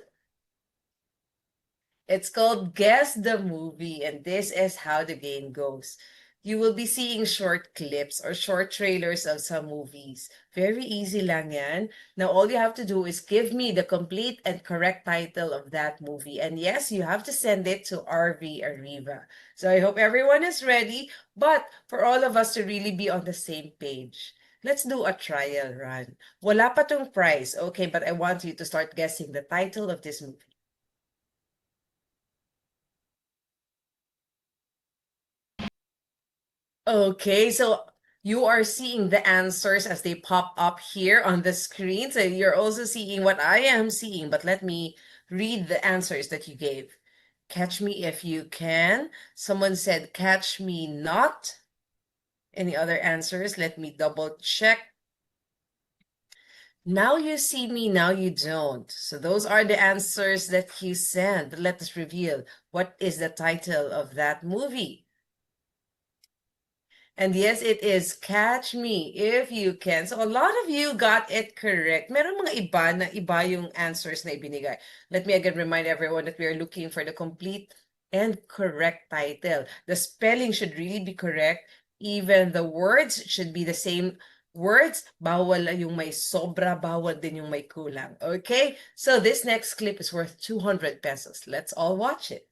Guess the Movie, and this is how the game goes. You will be seeing short clips or short trailers of some movies. Very easy lang yan. Now, all you have to do is give me the complete and correct title of that movie. And yes, you have to send it to RV Ariva. So I hope everyone is ready. But for all of us to really be on the same page, let's do a trial run. Wala pa tong prize, okay? But I want you to start guessing the title of this movie. Okay, so you are seeing the answers as they pop up here on the screen. So you're also seeing what I am seeing, but let me read the answers that you gave. Catch me if you can. Someone said, catch me not. Any other answers? Let me double check. Now you see me, now you don't. So those are the answers that you sent. But let us reveal what is the title of that movie. And yes, it is Catch Me If You Can. So a lot of you got it correct. Meron mga iba na iba yung answers na ibinigay. Let me again remind everyone that we are looking for the complete and correct title. The spelling should really be correct. Even the words should be the same words. Bawal yung may sobra, bawal din yung may kulang. Okay? So this next clip is worth 200 pesos. Let's all watch it.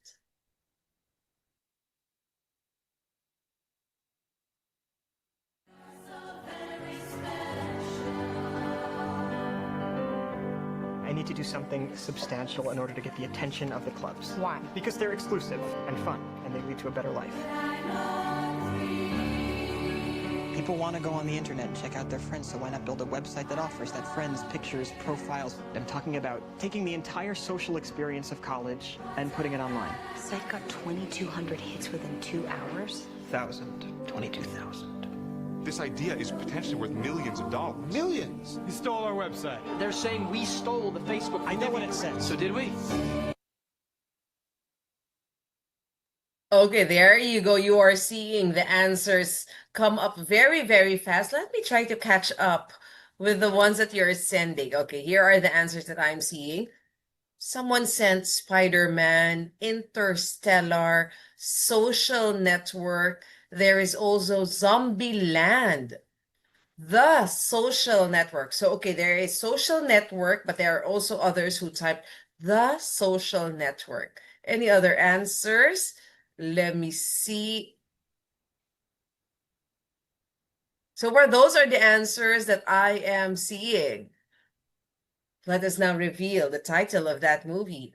I need to do something substantial in order to get the attention of the clubs. Why? Because they're exclusive and fun, and they lead to a better life. People want to go on the internet and check out their friends, so why not build a website that offers that? Friends, pictures, profiles. I'm talking about taking the entire social experience of college and putting it online. Site got 2,200 hits within 2 hours. 22,000. This idea is potentially worth millions of dollars. Millions! You stole our website. They're saying we stole the Facebook. I know what it says. So did we? Okay, there you go. You are seeing the answers come up very, very fast. Let me try to catch up with the ones that you're sending. Okay, here are the answers that I'm seeing. Someone sent Spider-Man, Interstellar, Social Network. There is also Zombieland. The Social Network. So, okay, there is Social Network, but there are also others who type The Social Network. Any other answers? Let me see. So far, those are the answers that I am seeing. Let us now reveal the title of that movie.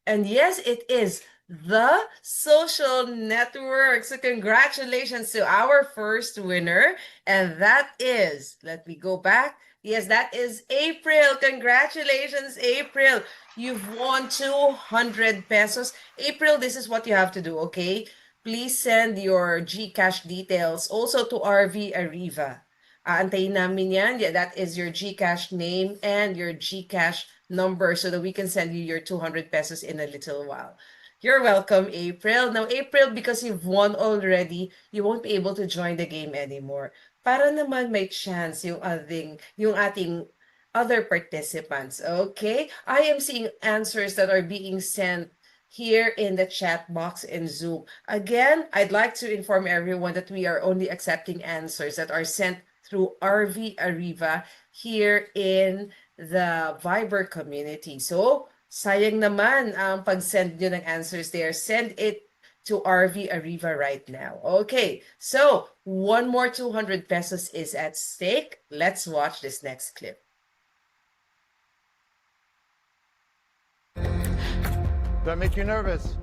And yes, it is The Social Network. So congratulations to our first winner. And that is, let me go back. Yes, that is April. Congratulations, April. You've won 200 pesos. April, this is what you have to do, okay? Please send your GCash details also to RV Ariva. Aantayin namin yan. Yeah, that is your GCash name and your GCash number so that we can send you your 200 pesos in a little while. You're welcome, April. Now, April, because you've won already, you won't be able to join the game anymore. Para naman may chance yung ating other participants, okay? I am seeing answers that are being sent here in the chat box in Zoom. Again, I'd like to inform everyone that we are only accepting answers that are sent through RV Ariva here in the Viber community. So, sayang naman ang pag-send nyo ng answers there. Send it to RV Ariva right now. Okay, so one more 200 pesos is at stake. Let's watch this next clip. Does that make you nervous?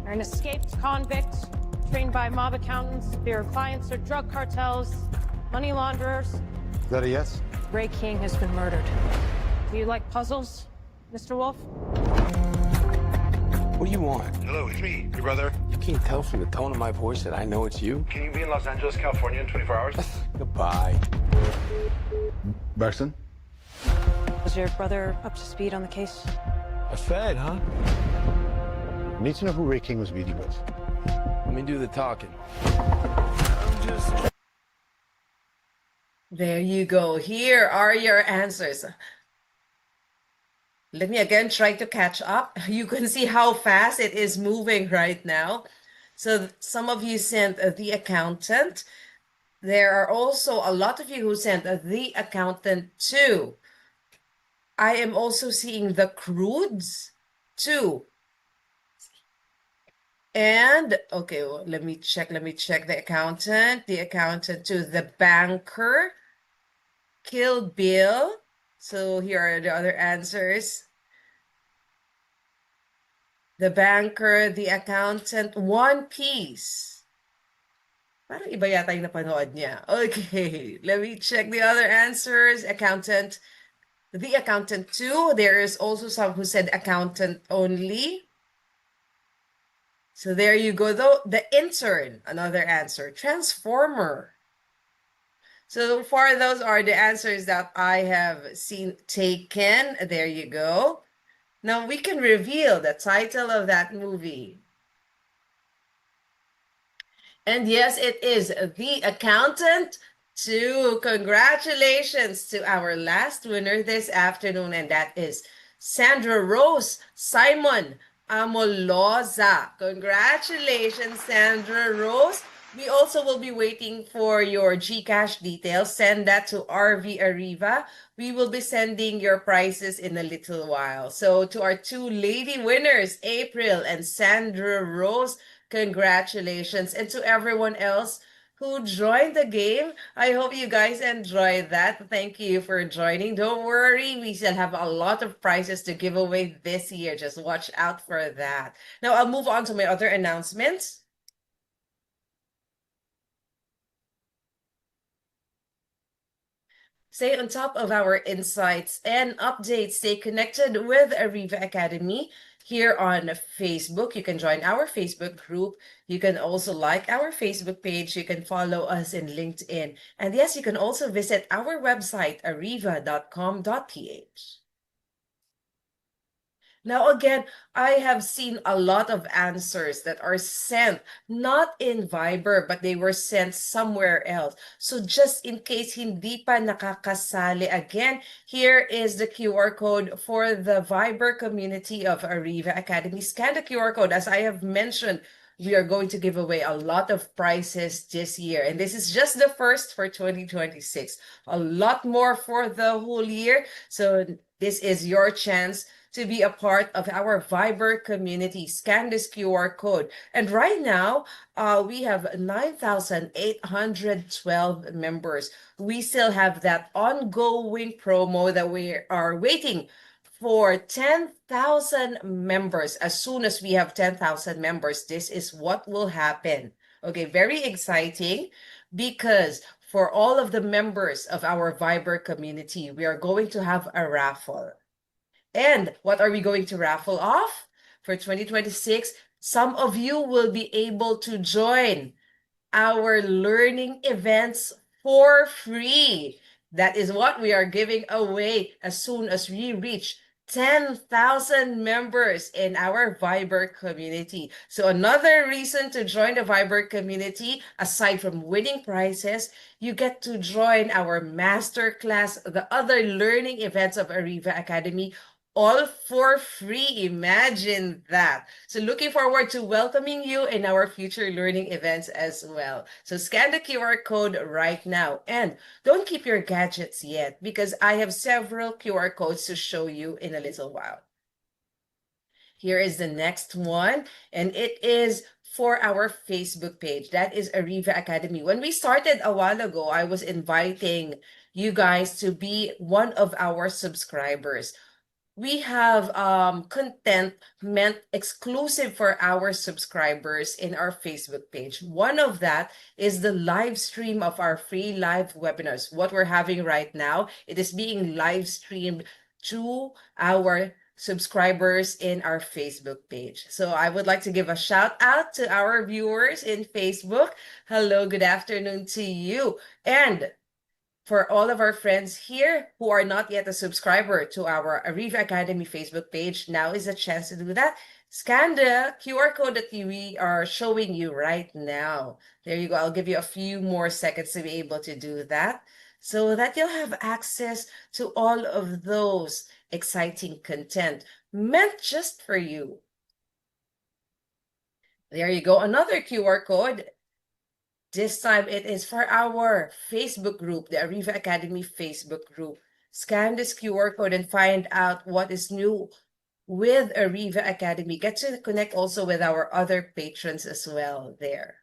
You're an escaped convict. trained by mob accountants. Their clients are drug cartels, money launderers. Is that a yes? Ray King has been murdered. Do you like puzzles, Mr. Wolf? What do you want? Hello, it's me, your brother. You can't tell from the tone of my voice that I know it's you? Can you be in Los Angeles, California in 24 hours? Goodbye. Braxton? Is your brother up to speed on the case? A Fed, huh? Need to know who Ray King was meeting with. Let me do the talking. There you go. Here are your answers. Let me again try to catch up. You can see how fast it is moving right now. So some of you sent the accountant. There are also a lot of you who sent the accountant too. I am also seeing the crudes too. And okay, well, let me check the accountant too, the banker, Kill Bill. So here are the other answers. The banker, the accountant, One Piece. Parang iba yata yung napanood niya. Okay, let me check the other answers. Accountant, the accountant too. There is also some who said accountant only. So there you go. Though the intern, another answer. Transformer. So far, those are the answers that I have seen taken. There you go. Now we can reveal the title of that movie. And yes, it is The Accountant 2. Congratulations to our last winner this afternoon, and that is Sandra Rose Simon Amoloza. Congratulations, Sandra Rose. We also will be waiting for your GCash details. Send that to RV Ariva. We will be sending your prizes in a little while. So to our two lady winners, April and Sandra Rose, congratulations. And to everyone else who joined the game, I hope you guys enjoyed that. Thank you for joining. Don't worry, we still have a lot of prizes to give away this year. Just watch out for that. Now I'll move on to my other announcements. Stay on top of our insights and updates. Stay connected with Ariva Academy here on Facebook. You can join our Facebook group. You can also like our Facebook page. You can follow us in LinkedIn. And yes, you can also visit our website, ariva.com.ph. Now, again, I have seen a lot of answers that are sent not in Viber, but they were sent somewhere else. So just in case hindi pa nakakasali, again, here is the QR code for the Viber community of Ariva Academy. Scan the QR code. As I have mentioned, we are going to give away a lot of prizes this year. And this is just the first for 2026. A lot more for the whole year. So this is your chance to be a part of our Viber community. Scan this QR code. And right now, we have 9,812 members. We still have that ongoing promo that we are waiting for 10,000 members. As soon as we have 10,000 members, this is what will happen. Okay, very exciting because for all of the members of our Viber community, we are going to have a raffle. And what are we going to raffle off? For 2026, some of you will be able to join our learning events for free. That is what we are giving away as soon as we reach 10,000 members in our Viber community. So another reason to join the Viber community, aside from winning prizes, you get to join our masterclass, the other learning events of Ariva Academy, all for free. Imagine that. So looking forward to welcoming you in our future learning events as well. So scan the QR code right now and don't keep your gadgets yet because I have several QR codes to show you in a little while. Here is the next one, and it is for our Facebook page. That is Ariva Academy. When we started a while ago, I was inviting you guys to be one of our subscribers. we have content meant exclusive for our subscribers in our Facebook page. One of that is the live stream of our free live webinars. What we're having right now, it is being live streamed to our subscribers in our Facebook page. So I would like to give a shout out to our viewers in Facebook. Hello, good afternoon to you. And for all of our friends here who are not yet a subscriber to our Ariva Academy Facebook page, now is a chance to do that. Scan the QR code that we are showing you right now. There you go. I'll give you a few more seconds to be able to do that so that you'll have access to all of those exciting content meant just for you. There you go. Another QR code. This time it is for our Facebook group, the Ariva Academy Facebook group. Scan this QR code and find out what is new with Ariva Academy. Get to connect also with our other patrons as well there.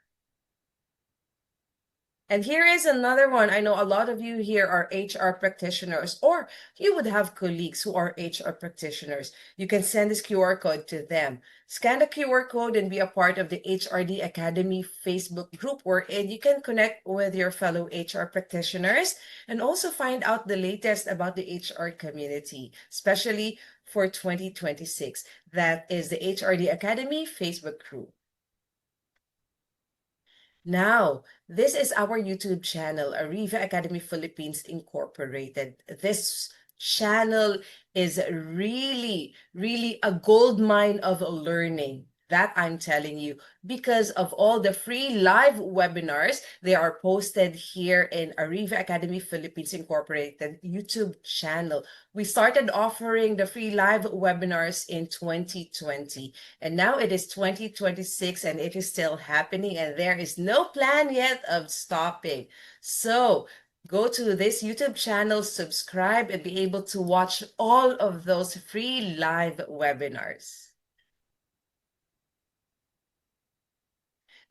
And here is another one. I know a lot of you here are HR practitioners, or you would have colleagues who are HR practitioners. You can send this QR code to them. Scan the QR code and be a part of the HRD Academy Facebook group, wherein you can connect with your fellow HR practitioners and also find out the latest about the HR community, especially for 2026. That is the HRD Academy Facebook group. Now, this is our YouTube channel, Ariva Academy Philippines Incorporated. This channel is really, really a gold mine of learning. That I'm telling you, because of all the free live webinars, they are posted here in Ariva Academy Philippines Incorporated YouTube channel. We started offering the free live webinars in 2020, and now it is 2026 and it is still happening, and there is no plan yet of stopping. So go to this YouTube channel, subscribe, and be able to watch all of those free live webinars.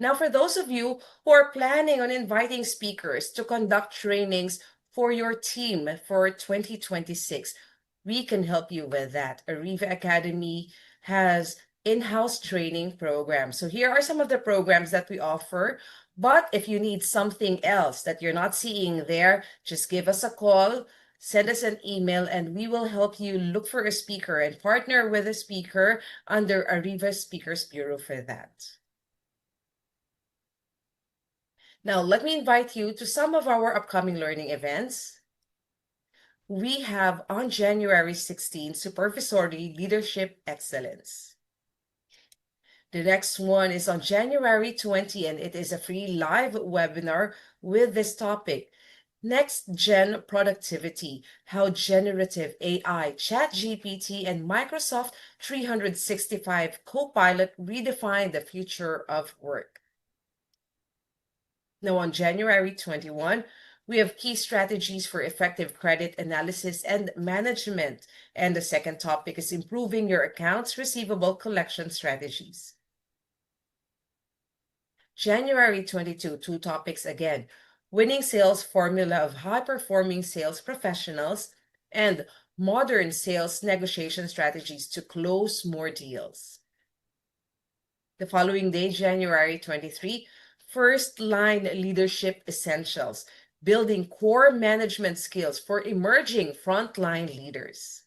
Now, for those of you who are planning on inviting speakers to conduct trainings for your team for 2026, we can help you with that. Ariva Academy has in-house training programs. So here are some of the programs that we offer. But if you need something else that you're not seeing there, just give us a call, send us an email, and we will help you look for a speaker and partner with a speaker under Ariva Speakers Bureau for that. Now, let me invite you to some of our upcoming learning events. We have on January 16, Supervisory Leadership Excellence. The next one is on January 20, and it is a free live webinar with this topic, Next Gen Productivity, how generative AI, ChatGPT, and Microsoft 365 Copilot redefine the future of work. Now, on January 21, we have key strategies for effective credit analysis and management. And the second topic is improving your accounts receivable collection strategies. January 22, two topics again, winning sales formula of high-performing sales professionals and modern sales negotiation strategies to close more deals. The following day, January 23, First-line leadership essentials, building core management skills for emerging frontline leaders.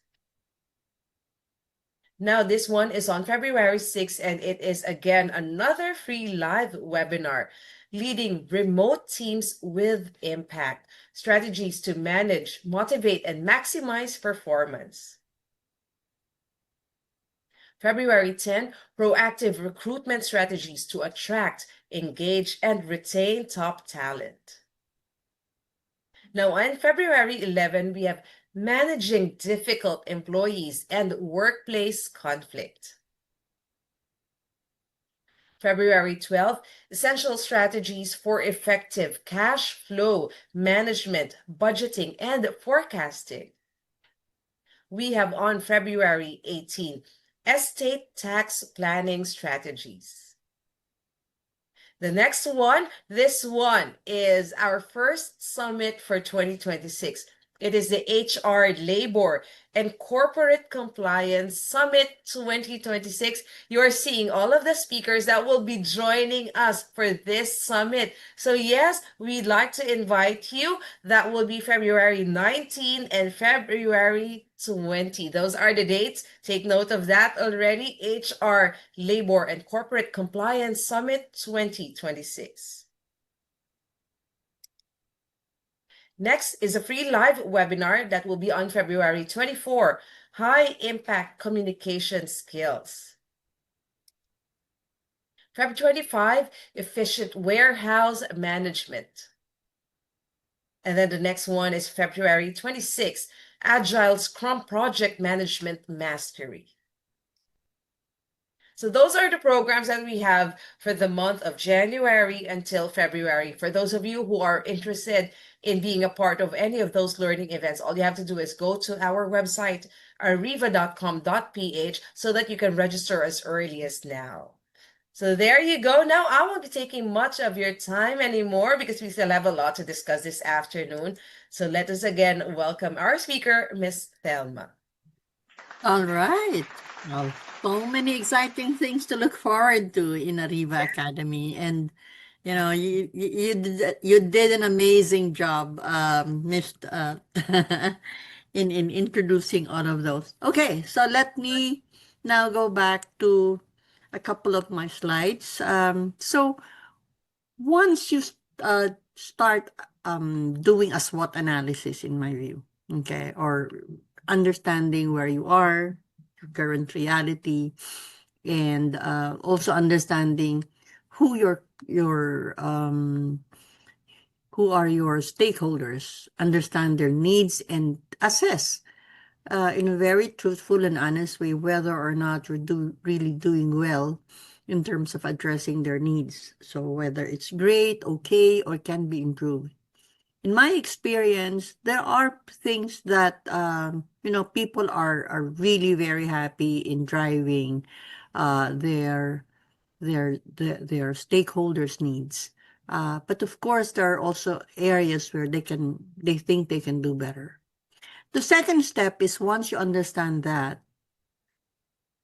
Now, this one is on February 6th, and it is again another free live webinar, leading remote teams with impact, strategies to manage, motivate, and maximize performance. February 10, proactive recruitment strategies to attract, engage, and retain top talent. Now, on February 11, we have managing difficult employees and workplace conflict. February 12, essential strategies for effective cash flow management, budgeting, and forecasting. We have on February 18, estate tax planning strategies. The next one, this one is our first summit for 2026. It is the HR Labor and Corporate Compliance Summit 2026. You are seeing all of the speakers that will be joining us for this summit. So yes, we'd like to invite you. That will be February 19 and February 20. Those are the dates. Take note of that already. HR Labor and Corporate Compliance Summit 2026. Next is a free live webinar that will be on February 24, High Impact Communication Skills. February 25, Efficient Warehouse Management. And then the next one is February 26, Agile Scrum Project Management Mastery. So those are the programs that we have for the month of January until February. For those of you who are interested in being a part of any of those learning events, all you have to do is go to our website, ariva.com.ph, so that you can register as early as now. So there you go. Now, I won't be taking much of your time anymore because we still have a lot to discuss this afternoon. So let us again welcome our speaker, Miss Thelma. All right. Well, so many exciting things to look forward to in Ariva Academy. And, you did an amazing job, Miss, in introducing all of those. Okay, so let me now go back to a couple of my slides. So once you start doing a SWOT analysis, in my view, okay, or understanding where you are, your current reality, and also understanding who who are your stakeholders, understand their needs, and assess in a very truthful and honest way whether or not you're really doing well in terms of addressing their needs. So whether it's great, okay, or can be improved. In my experience, there are things that people are really very happy in driving their stakeholders' needs. But of course, there are also areas where they think they can do better. The second step is, once you understand that,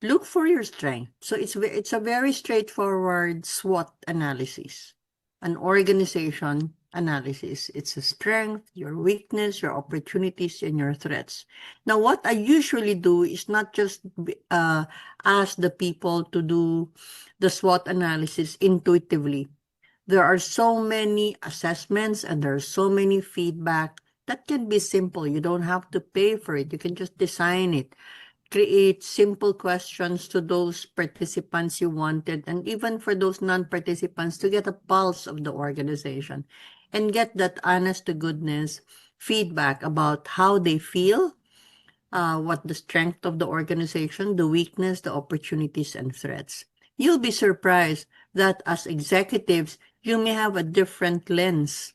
look for your strength. So it's a very straightforward SWOT analysis, an organization analysis. It's a strength, your weakness, your opportunities, and your threats. Now, what I usually do is not just ask the people to do the SWOT analysis intuitively. There are so many assessments and there are so many feedback that can be simple. You don't have to pay for it. You can just design it. Create simple questions to those participants you wanted, and even for those non-participants, to get a pulse of the organization and get that honest to goodness feedback about how they feel, what the strength of the organization, the weakness, the opportunities, and threats. You'll be surprised that as executives, you may have a different lens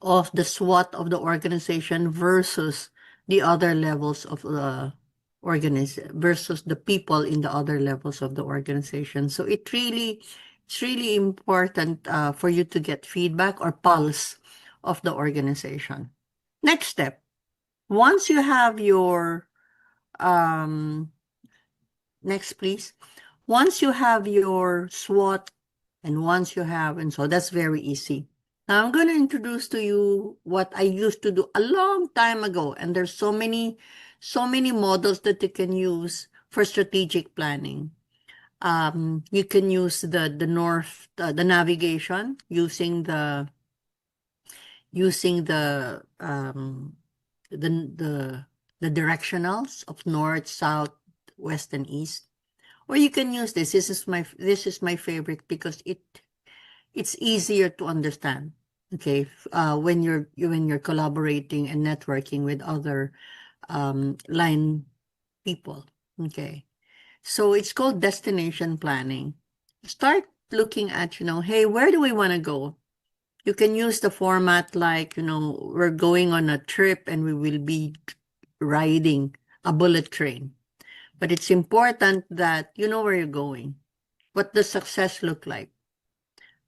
of the SWOT of the organization versus the other levels of the versus the people in the other levels of the organization. So it's really important for you to get feedback or pulse of the organization. Next step, once you have your next please, once you have your SWOT and so that's very easy. Now I'm going to introduce to you what I used to do a long time ago, and there's so many models that you can use for strategic planning. You can use the navigation using the directionals of north, south, west, and east. Or you can use this. This is my favorite because it's easier to understand. Okay, when you're collaborating and networking with other line people. Okay, so it's called destination planning. Start looking at, hey, where do we want to go? You can use the format like, we're going on a trip and we will be riding a bullet train. But it's important that you know where you're going. What does success look like?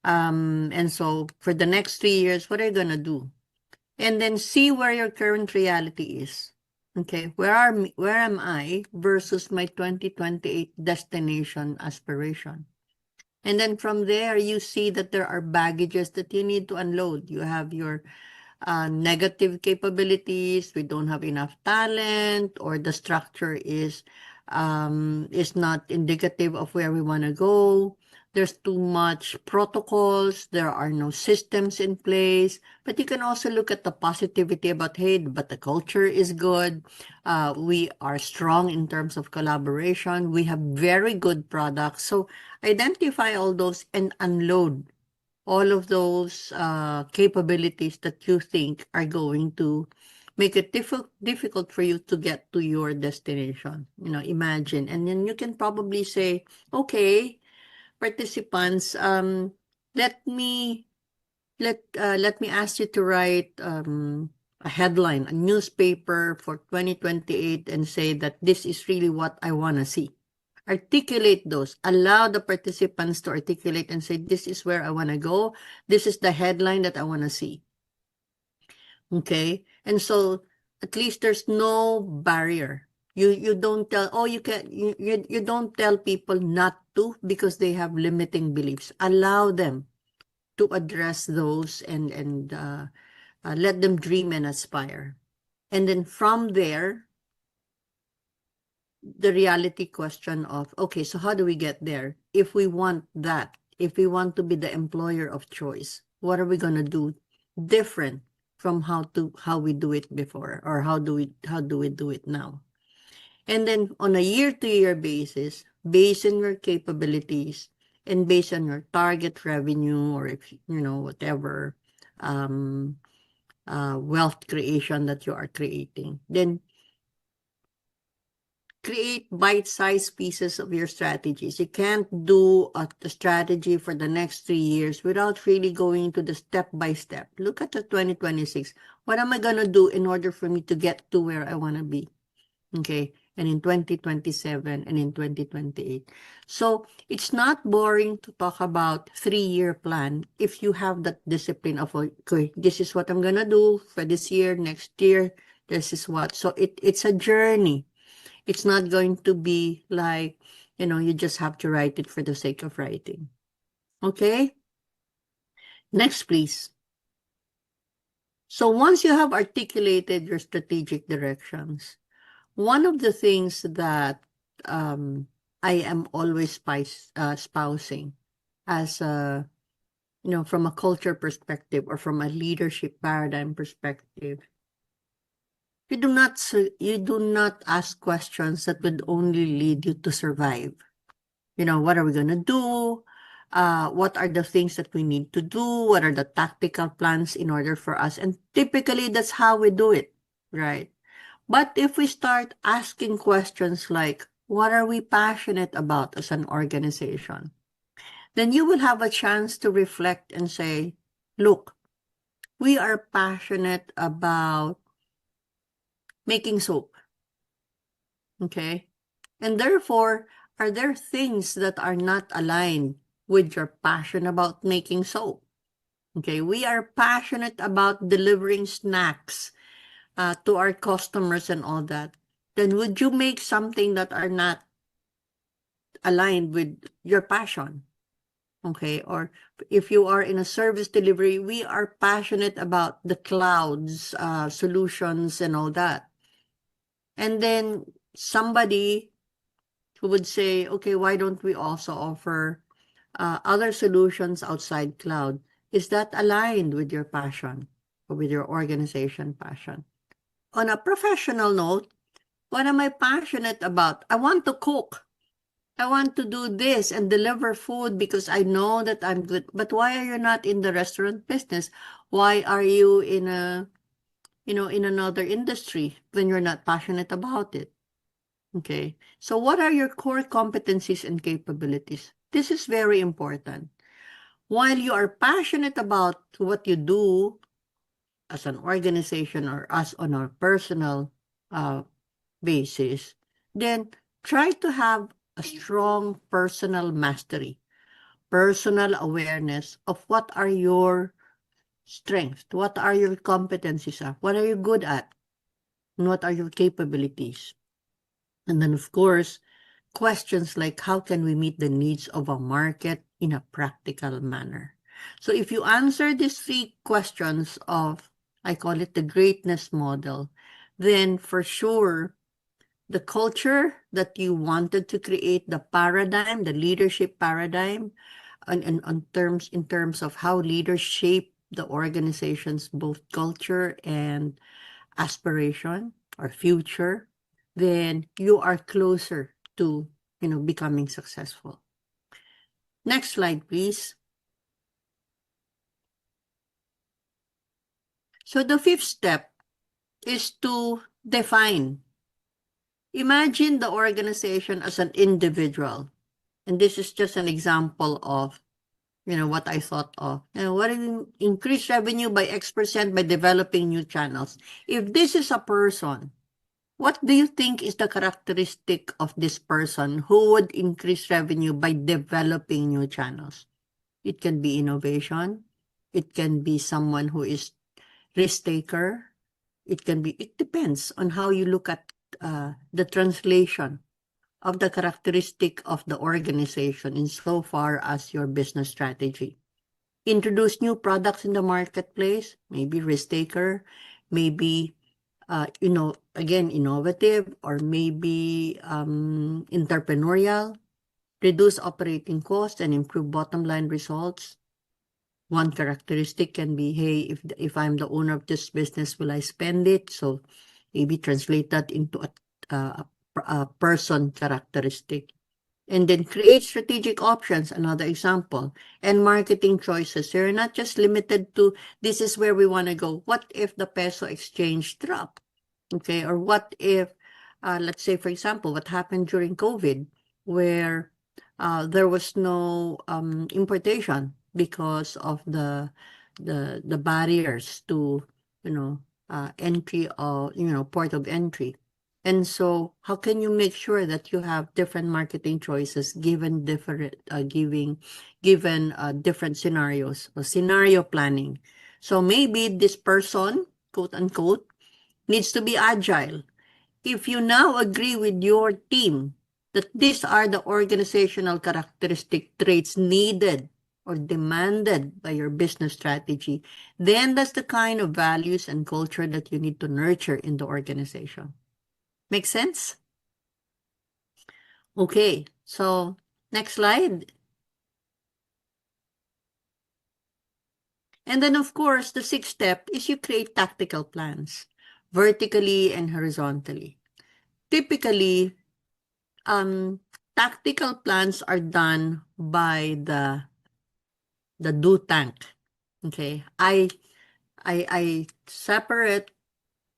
And so for the next 3 years, what are you going to do? and then see where your current reality is. Okay, where am I versus my 2028 destination aspiration? And then from there, you see that there are baggages that you need to unload. You have your negative capabilities. We don't have enough talent, or the structure is not indicative of where we want to go. There's too much protocols. There are no systems in place. But you can also look at the positivity about, hey, but the culture is good. We are strong in terms of collaboration. We have very good products. So identify all those and unload all of those capabilities that you think are going to make it difficult for you to get to your destination. Imagine. And then you can probably say, okay, participants, let me ask you to write a headline, a newspaper for 2028, and say that this is really what I want to see. Articulate those. Allow the participants to articulate and say, this is where I want to go. This is the headline that I want to see. Okay? And so at least there's no barrier. You don't tell, oh, you don't tell people not to because they have limiting beliefs. Allow them to address those and let them dream and aspire. And then from there, the reality question of, okay, so how do we get there? If we want that, if we want to be the employer of choice, what are we going to do different from how we do it before, or how do we do it now? And then on a year-to-year basis, based on your capabilities and based on your target revenue, or if whatever wealth creation that you are creating, then create bite-sized pieces of your strategies. You can't do a strategy for the next 3 years without really going to the step-by-step. Look at the 2026. What am I going to do in order for me to get to where I want to be? Okay, and in 2027 and in 2028. So it's not boring to talk about 3-year plan if you have that discipline of, okay, this is what I'm going to do for this year, next year, this is what. So it's a journey. It's not going to be like, you just have to write it for the sake of writing. Okay? Next, please. So once you have articulated your strategic directions, one of the things that I am always espousing as from a culture perspective or from a leadership paradigm perspective, you do not ask questions that would only lead you to survive. What are we going to do? What are the things that we need to do? What are the tactical plans in order for us? And typically, that's how we do it, right? But if we start asking questions like, what are we passionate about as an organization? Then you will have a chance to reflect and say, look, we are passionate about making soap. Okay? And therefore, are there things that are not aligned with your passion about making soap? Okay, we are passionate about delivering snacks to our customers and all that. Then would you make something that are not aligned with your passion? Okay, or if you are in a service delivery, we are passionate about the clouds, solutions and all that. And then somebody who would say, okay, why don't we also offer other solutions outside cloud? Is that aligned with your passion or with your organization passion? On a professional note, what am I passionate about? I want to cook. I want to do this and deliver food because I know that I'm good. But why are you not in the restaurant business? Why are you in in another industry when you're not passionate about it? Okay. So what are your core competencies and capabilities? This is very important. While you are passionate about what you do as an organization or as on a personal basis, then try to have a strong personal mastery, personal awareness of what are your strengths? What are your competencies? What are you good at? And what are your capabilities? And then, of course, questions like how can we meet the needs of a market in a practical manner? So if you answer these three questions of, I call it the greatness model, then for sure, the culture that you wanted to create, the paradigm, the leadership paradigm, and in terms of how leaders shape the organization's both culture and aspiration or future, then you are closer to, becoming successful. Next slide, please. So the fifth step is to define. Imagine the organization as an individual. And this is just an example of, what I thought of. What if we increase revenue by X% by developing new channels? If this is a person, what do you think is the characteristic of this person who would increase revenue by developing new channels? It can be innovation. It can be someone who is risk taker. It depends on how you look at the translation of the characteristic of the organization insofar as your business strategy. Introduce new products in the marketplace, maybe risk taker, maybe again, innovative, or maybe entrepreneurial, reduce operating costs and improve bottom line results. One characteristic can be, hey, if I'm the owner of this business, will I spend it? So maybe translate that into a person characteristic. And then create strategic options, another example, and marketing choices. You're not just limited to, this is where we want to go. What if the peso exchange drop? Okay, or what if, let's say, for example, what happened during COVID, where there was no importation because of the barriers to, entry or, port of entry. And so how can you make sure that you have different marketing choices given different different scenarios or scenario planning? So maybe this person, quote unquote, needs to be agile. If you now agree with your team that these are the organizational characteristic traits needed or demanded by your business strategy, then that's the kind of values and culture that you need to nurture in the organization. Make sense? Okay, so next slide. And then, of course, the sixth step is you create tactical plans, vertically and horizontally. Typically, tactical plans are done by the do tank. Okay, I separate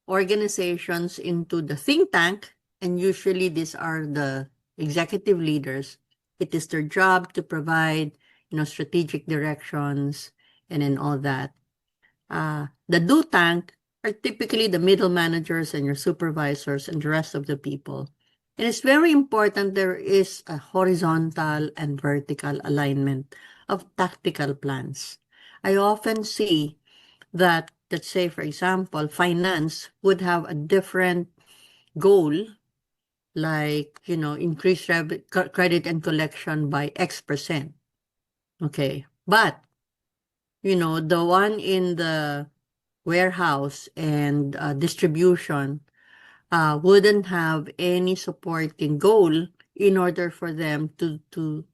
organizations into the think tank, and usually these are the executive leaders. It is their job to provide, strategic directions and then all that. The do tank are typically the middle managers and your supervisors and the rest of the people. And it's very important there is a horizontal and vertical alignment of tactical plans. I often see that, let's say, for example, finance would have a different goal, like, increase credit and collection by X%. Okay. But, the one in the warehouse and distribution wouldn't have any supporting goal in order for them to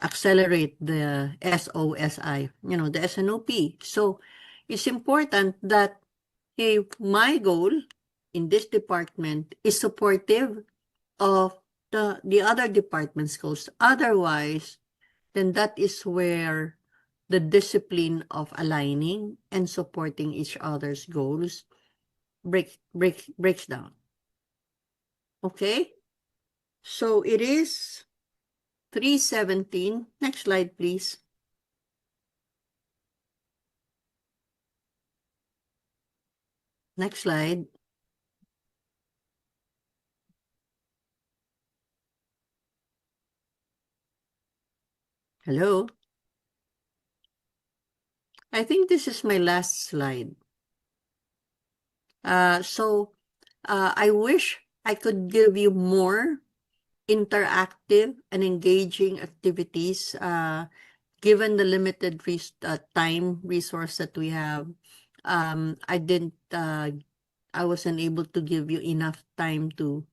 accelerate the SOSI, the SNOP. So it's important that my goal in this department is supportive of the other department's goals. Otherwise, then that is where the discipline of aligning and supporting each other's goals breaks down. Okay? So it is 3:17. Next slide, please. Next slide. Hello? I think this is my last slide. I wish I could give you more interactive and engaging activities, given the limited time resource that we have. I wasn't able to give you enough time to,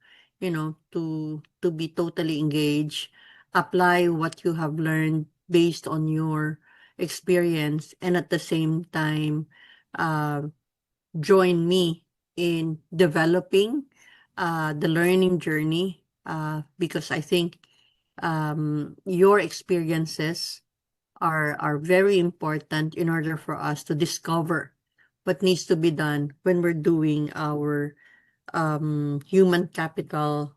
to be totally engaged, apply what you have learned based on your experience, and at the same time, uh, join me in developing the learning journey, because I think your experiences are very important in order for us to discover what needs to be done when we're doing our human capital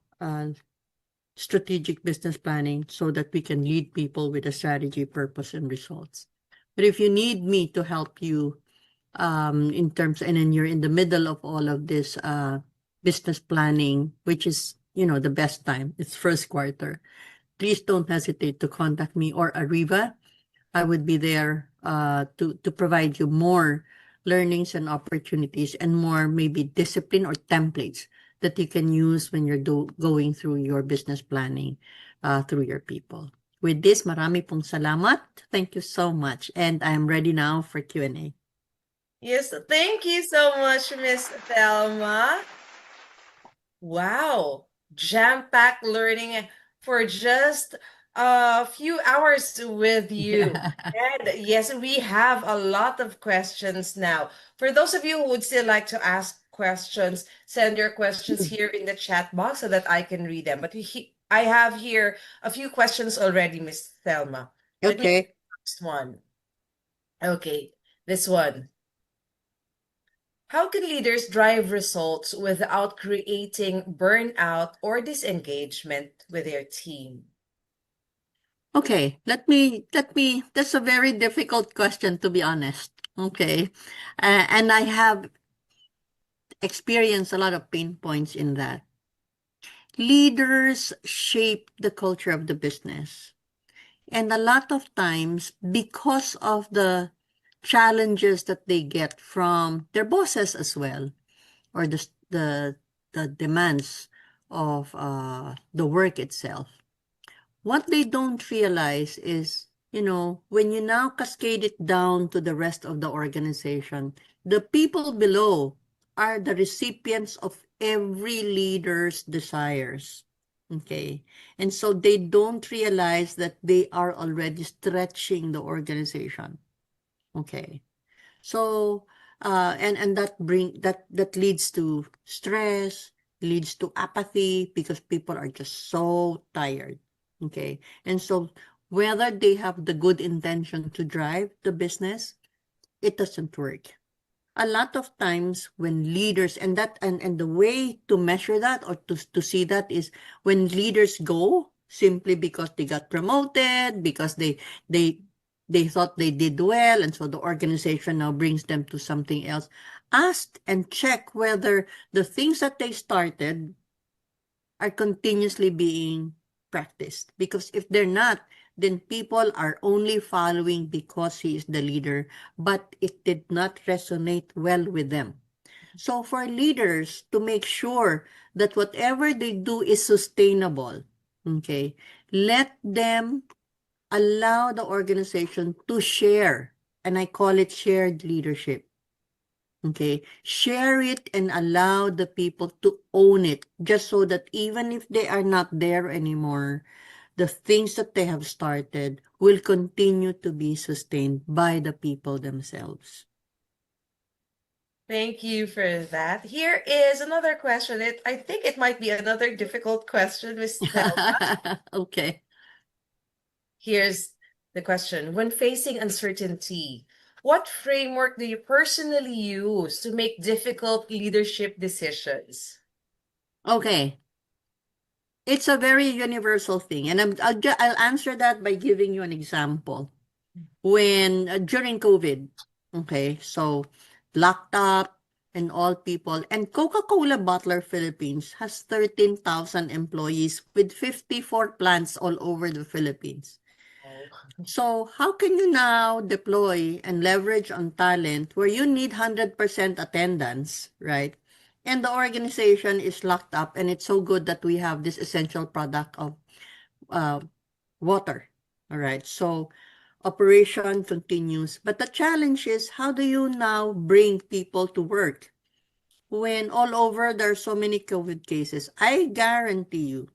strategic business planning, so that we can lead people with a strategy, purpose, and results. But if you need me to help you in terms, and then you're in the middle of all of this business planning, which is, the best time, it's first quarter, please don't hesitate to contact me or Ariva. I would be there to provide you more learnings and opportunities, and more maybe discipline or templates that you can use when you're going through your business planning through your people. With this, marami pong salamat. Thank you so much. And I'm ready now for Q&A. Yes, thank you so much, Miss Thelma. Wow, jam-packed learning for just a few hours with you. And yes, we have a lot of questions now. For those of you who would still like to ask questions, send your questions here in the chat box so that I can read them. But I have here a few questions already, Miss Thelma. Let me Okay. first one. Okay, this one. How can leaders drive results without creating burnout or disengagement with their team? Okay, that's a very difficult question, to be honest. Okay. And I have experienced a lot of pain points in that. Leaders shape the culture of the business. And a lot of times, because of the challenges that they get from their bosses as well, or the demands of the work itself, what they don't realize is, when you now cascade it down to the rest of the organization, the people below are the recipients of every leader's desires. Okay. And so they don't realize that they are already stretching the organization. Okay. So, and that leads to stress, leads to apathy, because people are just so tired. Okay. And so whether they have the good intention to drive the business, it doesn't work. A lot of times when leaders, and the way to measure that, or to see that, is when leaders go simply because they got promoted, because they thought they did well, and so the organization now brings them to something else. Ask and check whether the things that they started are continuously being practiced. Because if they're not, then people are only following because he is the leader, but it did not resonate well with them. So for leaders to make sure that whatever they do is sustainable, okay, let them allow the organization to share, and I call it shared leadership. Okay, share it and allow the people to own it, just so that even if they are not there anymore, the things that they have started will continue to be sustained by the people themselves. Thank you for that. Here is another question. I think it might be another difficult question, Miss Thelma. Okay. Here's the question. When facing uncertainty, what framework do you personally use to make difficult leadership decisions? Okay. It's a very universal thing, and I'll answer that by giving you an example. When during COVID, okay, so locked up and all people, and Coca-Cola Bottler Philippines has 13,000 employees with 54 plants all over the Philippines. Oh. So how can you now deploy and leverage on talent where you need 100% attendance, right? And the organization is locked up, and it's so good that we have this essential product of uh, water. All right. So operation continues. But the challenge is, how do you now bring people to work when all over there are so many COVID cases? I guarantee you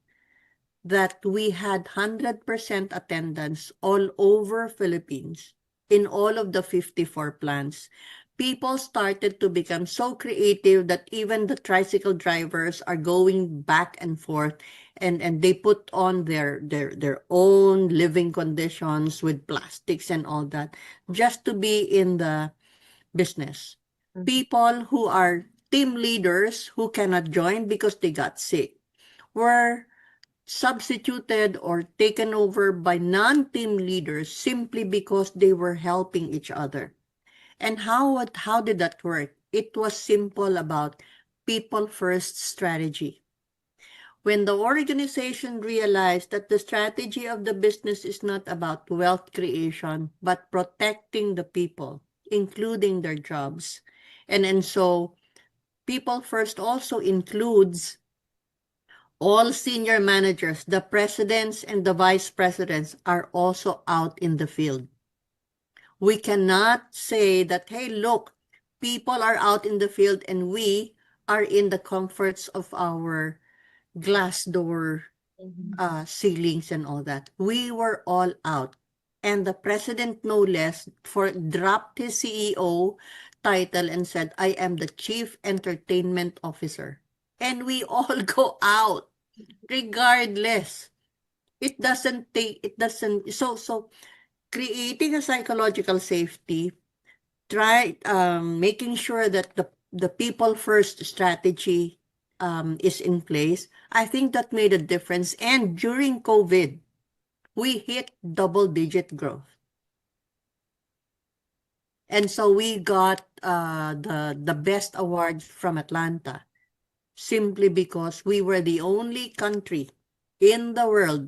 that we had 100% attendance all over Philippines in all of the 54 plants. People started to become so creative that even the tricycle drivers are going back and forth, and they put on their own living conditions with plastics and all that just to be in the business. Mhm. People who are team leaders who cannot join because they got sick were substituted or taken over by non-team leaders simply because they were helping each other. And how did that work? It was simple about people first strategy. When the organization realized that the strategy of the business is not about wealth creation, but protecting the people, including their jobs. And so people first also includes all senior managers, the presidents and the vice presidents are also out in the field. We cannot say that, hey, look, people are out in the field and we are in the comforts of our glass door ceilings and all that. We were all out. And the president, no less, dropped his CEO title and said, I am the chief entertainment officer. And we all go out regardless. So creating a psychological safety, try making sure that the people first strategy is in place. I think that made a difference. And during COVID, we hit double digit growth. And so we got the best award from Atlanta simply because we were the only country in the world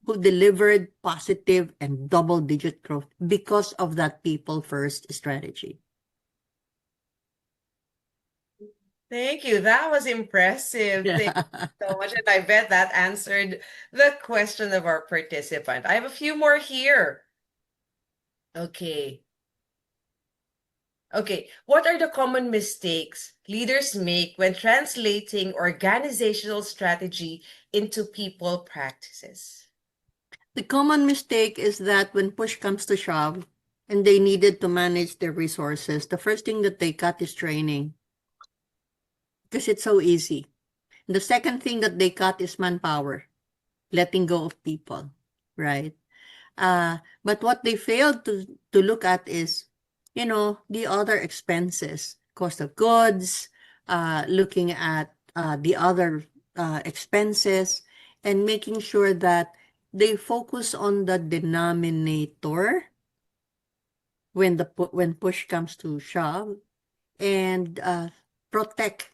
who delivered positive and double-digit growth because of that people-first strategy. Thank you. That was impressive. Thank you so much. And I bet that answered the question of our participant. I have a few more here. Okay. Okay. What are the common mistakes leaders make when translating organizational strategy into people practices? The common mistake is that when push comes to shove and they needed to manage their resources, the first thing that they cut is training because it's so easy. The second thing that they cut is manpower, letting go of people, right? But what they failed to look at is, the other expenses, cost of goods, looking at the other expenses, and making sure that they focus on the denominator when push comes to shove, and protect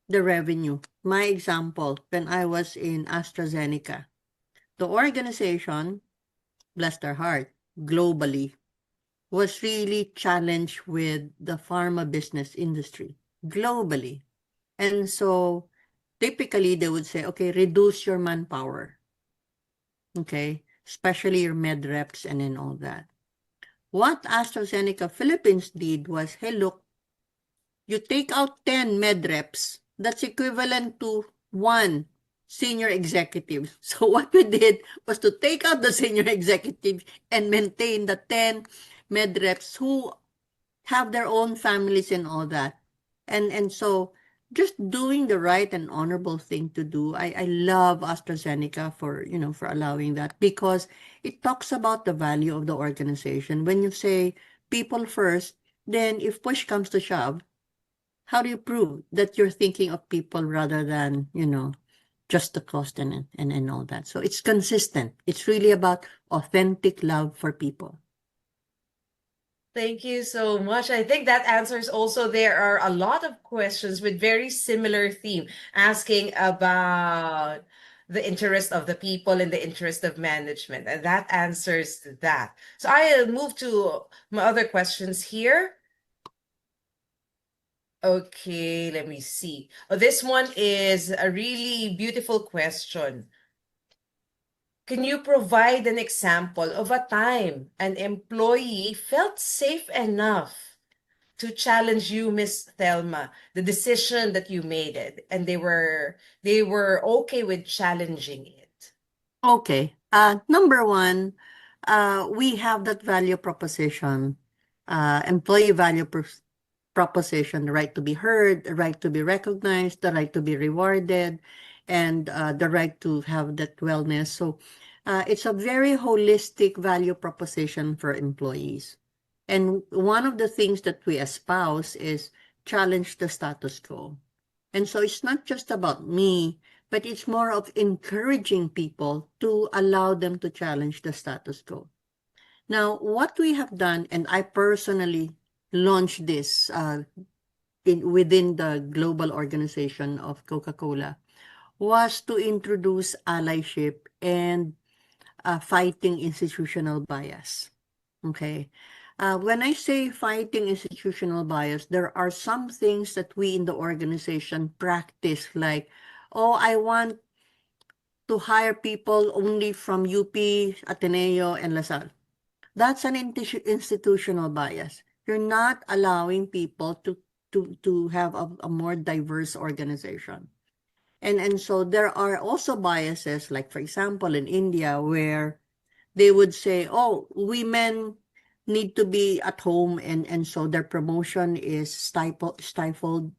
the revenue. My example, when I was in AstraZeneca, the organization, bless their heart, globally, was really challenged with the pharma business industry globally. And so typically they would say, okay, reduce your manpower. Okay, especially your med reps and then all that. What AstraZeneca Philippines did was, hey, look, you take out 10 med reps, that's equivalent to one senior executive. So what we did was to take out the senior executive and maintain the 10 med reps who have their own families and all that. And so just doing the right and honorable thing to do. I love AstraZeneca for allowing that, because it talks about the value of the organization. When you say people first, then if push comes to shove, how do you prove that you're thinking of people rather than, just the cost and all that? So it's consistent. It's really about authentic love for people. Thank you so much. I think that answers also. There are a lot of questions with very similar theme asking about the interest of the people and the interest of management. And that answers that. So I'll move to my other questions here. Okay, let me see. Oh, this one is a really beautiful question. Can you provide an example of a time an employee felt safe enough to challenge you, Miss Thelma, the decision that you made it, and they were okay with challenging it? Okay. Number one, we have that value proposition, employee value proposition, the right to be heard, the right to be recognized, the right to be rewarded, and the right to have that wellness. So it's a very holistic value proposition for employees. And one of the things that we espouse is challenge the status quo. And so it's not just about me, but it's more of encouraging people to allow them to challenge the status quo. Now, what we have done, and I personally launched this within the global organization of Coca-Cola, was to introduce allyship and fighting institutional bias. Okay. When I say fighting institutional bias, there are some things that we in the organization practice, like, oh, I want to hire people only from UP, Ateneo, and LaSalle. That's an institutional bias. You're not allowing people to have a more diverse organization. And so there are also biases, like, for example, in India, where they would say, oh, women need to be at home, and so their promotion is stifled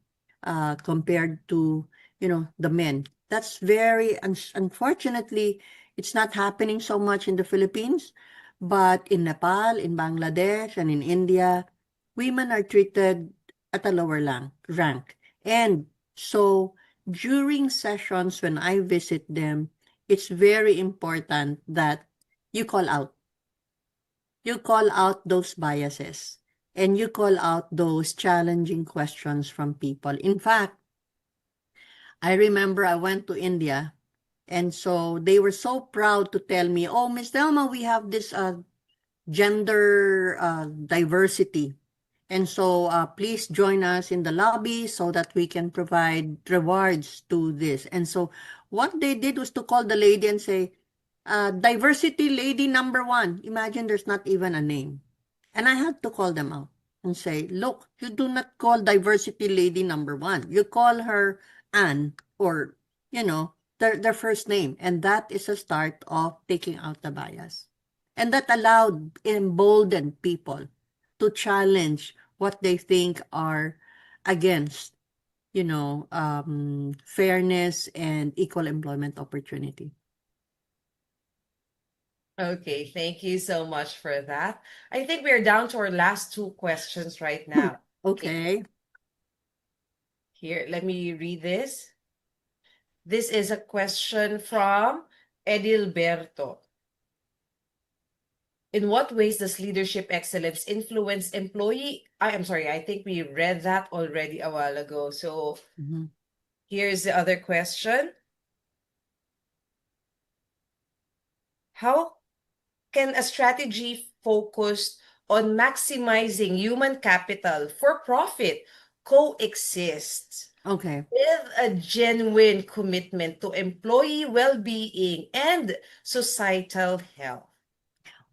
compared to, the men. That's very, unfortunately, it's not happening so much in the Philippines, but in Nepal, in Bangladesh, and in India, women are treated at a lower rank. And so during sessions when I visit them, it's very important that you call out. You call out those biases, and you call out those challenging questions from people. In fact, I remember I went to India, and so they were so proud to tell me, oh, Miss Delma, we have this gender diversity. And so please join us in the lobby so that we can provide rewards to this. And so what they did was to call the lady and say, diversity lady number 1. Imagine there's not even a name. And I had to call them out and say, look, you do not call diversity lady number 1. You call her Anne, or, their first name. And that is a start of taking out the bias. And that allowed, emboldened people to challenge what they think are against, fairness and equal employment opportunity. Okay, thank you so much for that. I think we're down to our last 2 questions right now. Okay. Here, let me read this. This is a question from Edilberto. In what ways does leadership excellence influence employee? I'm sorry, I think we read that already a while ago. So here's the other question. How can a strategy focused on maximizing human capital for profit coexist with a genuine commitment to employee well-being and societal health?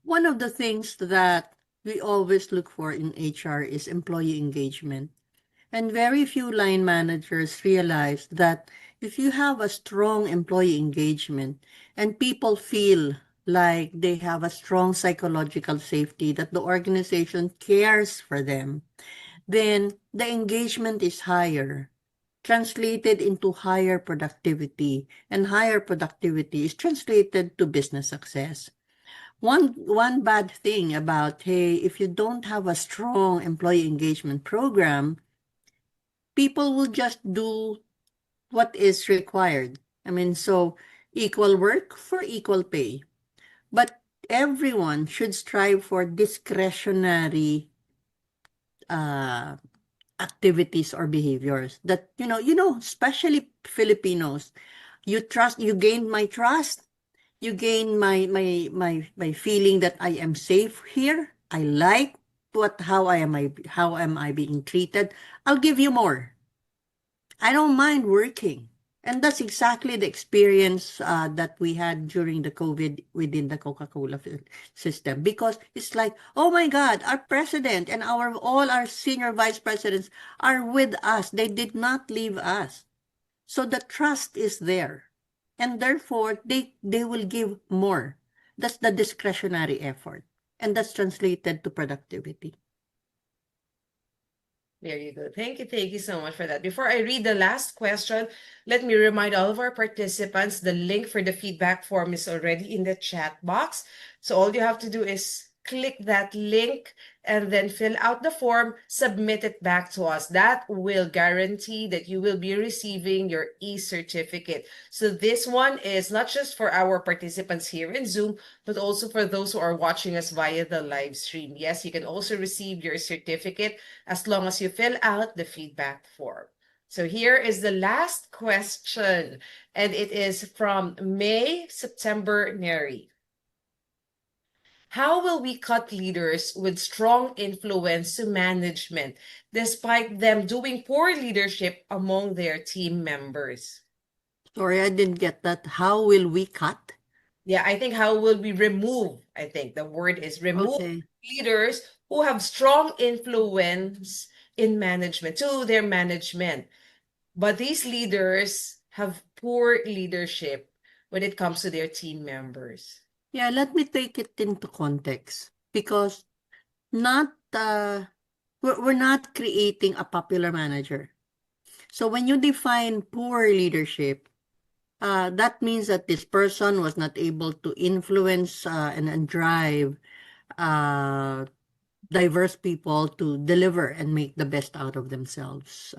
One of the things that we always look for in HR is employee engagement. And very few line managers realize that if you have a strong employee engagement and people feel like they have a strong psychological safety, that the organization cares for them, then the engagement is higher, translated into higher productivity, and higher productivity is translated to business success. One bad thing about, hey, if you don't have a strong employee engagement program, people will just do what is required. I mean, so equal work for equal pay. But everyone should strive for discretionary activities or behaviors that, especially Filipinos, You gained my trust. You gain my feeling that I am safe here. I like how am I being treated. I'll give you more. I don't mind working. And that's exactly the experience that we had during the COVID within the Coca-Cola system. Because it's like, oh my God, our president and all our senior vice presidents are with us. They did not leave us. So the trust is there. And therefore, they will give more. That's the discretionary effort. And that's translated to productivity. There you go. Thank you so much for that. Before I read the last question, let me remind all of our participants the link for the feedback form is already in the chat box. So all you have to do is click that link and then fill out the form, submit it back to us. That will guarantee that you will be receiving your e-certificate. So this one is not just for our participants here in Zoom, but also for those who are watching us via the live stream. Yes, you can also receive your certificate as long as you fill out the feedback form. So here is the last question, and it is from May September Neri. How will we cut leaders with strong influence to management despite them doing poor leadership among their team members? Sorry, I didn't get that. How will we cut? Yeah, I think how will we remove? I think the word is remove Okay. leaders who have strong influence in management to their management. But these leaders have poor leadership when it comes to their team members. Yeah, let me take it into context because we're not creating a popular manager. So when you define poor leadership, that means that this person was not able to influence and drive diverse people to deliver and make the best out of themselves,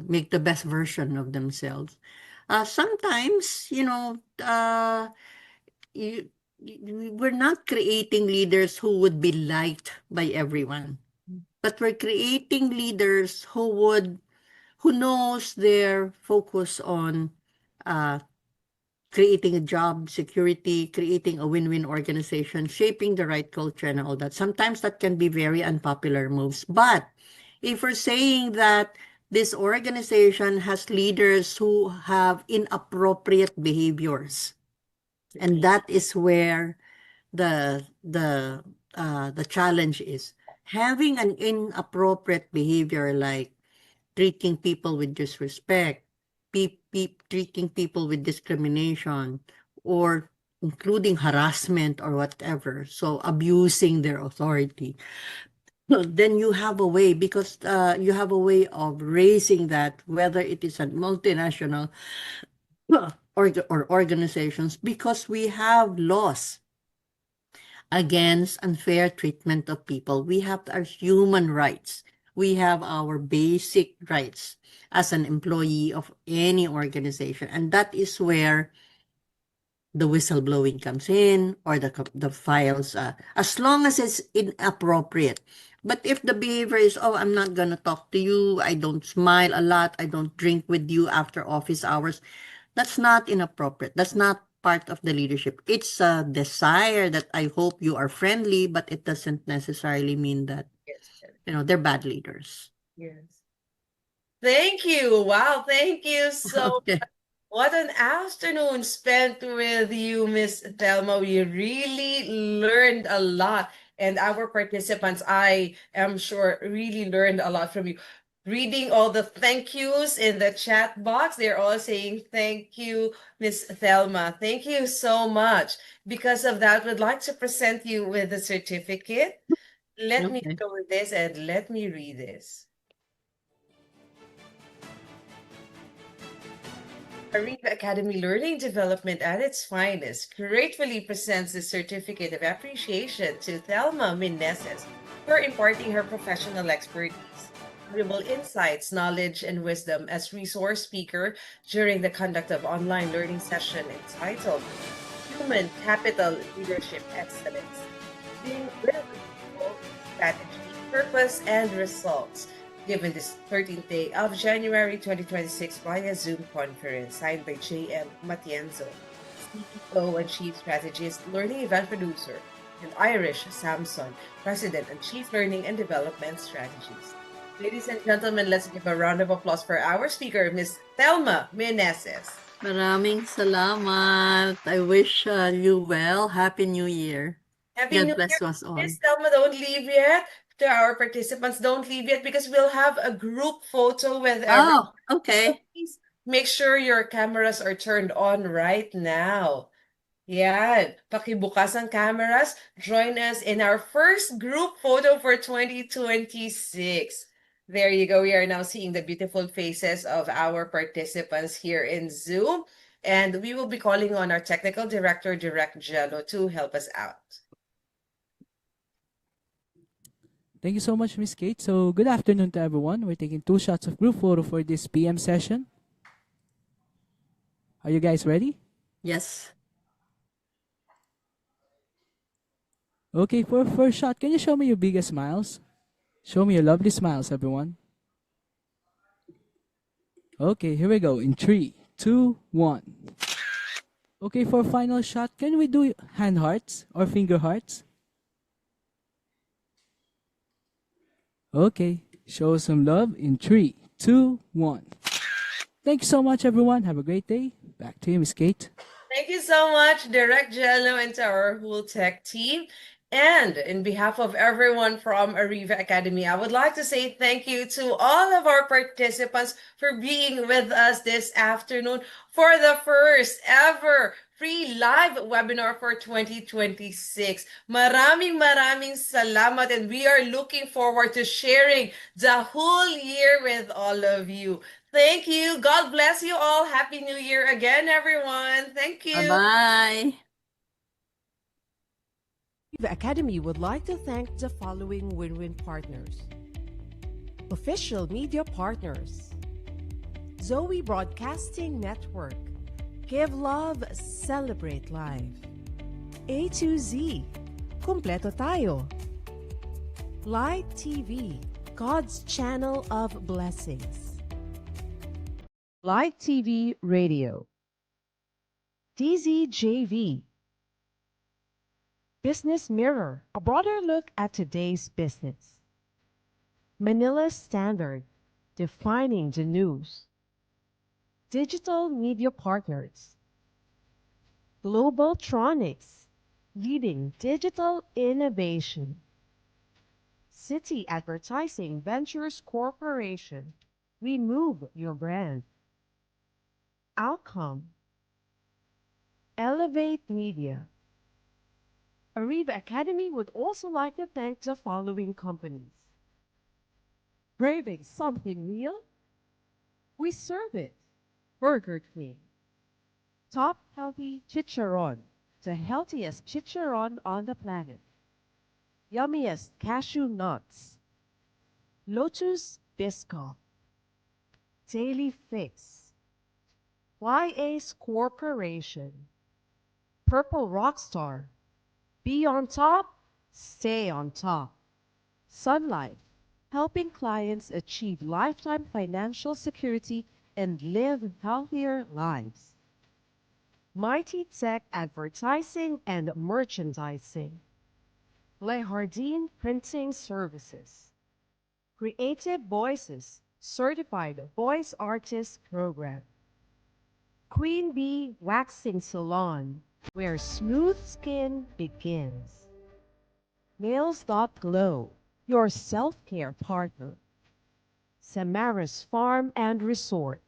make the best version of themselves. Sometimes, you, we're not creating leaders who would be liked by everyone, but we're creating leaders who knows their focus on uh, creating a job security, creating a win-win organization, shaping the right culture and all that. Sometimes that can be very unpopular moves. But if we're saying that this organization has leaders who have inappropriate behaviors, and that is where the challenge is having an inappropriate behavior like treating people with disrespect, treating people with discrimination, or including harassment or whatever, so abusing their authority. Then you have a way because you have a way of raising that, whether it is a multinational or organizations, because we have laws against unfair treatment of people. We have our human rights. We have our basic rights as an employee of any organization. And that is where the whistleblowing comes in, or the files, as long as it's inappropriate. But if the behavior is, oh, I'm not going to talk to you, I don't smile a lot, I don't drink with you after office hours, that's not inappropriate. That's not part of the leadership. It's a desire that I hope you are friendly, but it doesn't necessarily mean that, Yes. they're bad leaders. Yes. Thank you. Wow, thank you so Okay. What an afternoon spent with you, Miss Thelma. We really learned a lot. And our participants, I am sure, really learned a lot from you. Reading all the thank yous in the chat box, they're all saying thank you, Miss Thelma. Thank you so much. Because of that, we'd like to present you with a certificate. Let me Okay. go with this and let me read this. Ariva Academy Learning Development at its finest gratefully presents the Certificate of Appreciation to Thelma Meneses for imparting her professional expertise, valuable insights, knowledge, and wisdom as resource speaker during the conduct of online learning session entitled Human Capital Leadership Excellence, being with people, strategy, purpose, and results. given this 13th day of January 2026 via Zoom conference, signed by J.M. Matienzo, CEO and Chief Strategist, Learning Event Producer, and Irish Samson, President and Chief Learning and Development Strategist. Ladies and gentlemen, let's give a round of applause for our speaker, Ms. Thelma Meneses. Maraming salamat. I wish you well. Happy New Year. Happy God New bless Year, us all. Miss Thelma. Don't leave yet. To our participants, don't leave yet because we'll have a group photo with everyone. Oh, okay. Please make sure your cameras are turned on right now. Yan. Pakibukas ang cameras. Join us in our first group photo for 2026. There you go. We are now seeing the beautiful faces of our participants here in Zoom. And we will be calling on our technical director, Direct Jello, to help us out. Thank you so much, Miss Kate. So, good afternoon to everyone. We're taking 2 shots of group photo for this PM session. Are you guys ready? Yes. Okay, for first shot, can you show me your biggest smiles? Show me your lovely smiles, everyone. Okay, here we go. In 3, 2, 1. Okay, for final shot, can we do hand hearts or finger hearts? Okay, show some love in 3, 2, 1. Thank you so much, everyone. Have a great day. Back to you, Miss Kate. Thank you so much, Direct Jello, and to our whole tech team. And in behalf of everyone from Ariva Academy, I would like to say thank you to all of our participants for being with us this afternoon for the first ever free live webinar for 2026. Maraming salamat, and we are looking forward to sharing the whole year with all of you. Thank you. God bless you all. Happy New Year again, everyone. Thank you. Bye-bye. The Academy would like to thank the following win-win partners. Official media partners: Zoe Broadcasting Network, Give Love, Celebrate Life, A to Z, Kumpleto Tayo, Light TV, God's Channel of Blessings, Light TV Radio, DZJV, Business Mirror, a broader look at today's business, Manila Standard, defining the news, Digital Media Partners, Globaltronics, leading digital innovation, City Advertising Ventures Corporation, we move your brand, Outcome, Elevate Media. Ariva Academy would also like to thank the following companies. Craving something real? We serve it. Burger King. Top Healthy Chicharron, the healthiest chicharron on the planet. Yummiest cashew nuts. Lotus Biscoff. Daily Fix. YA's Corporation. Purple Rockstar. Be on top, stay on top. Sunlight, helping clients achieve lifetime financial security and live healthier lives. Mighty Tech Advertising and Merchandising. Le Jardin Printing Services. Creative Voices, Certified Voice Artist Program. Queen Bee Waxing Salon, where smooth skin begins. Nails.glow, your self-care partner. Samaras Farm and Resort,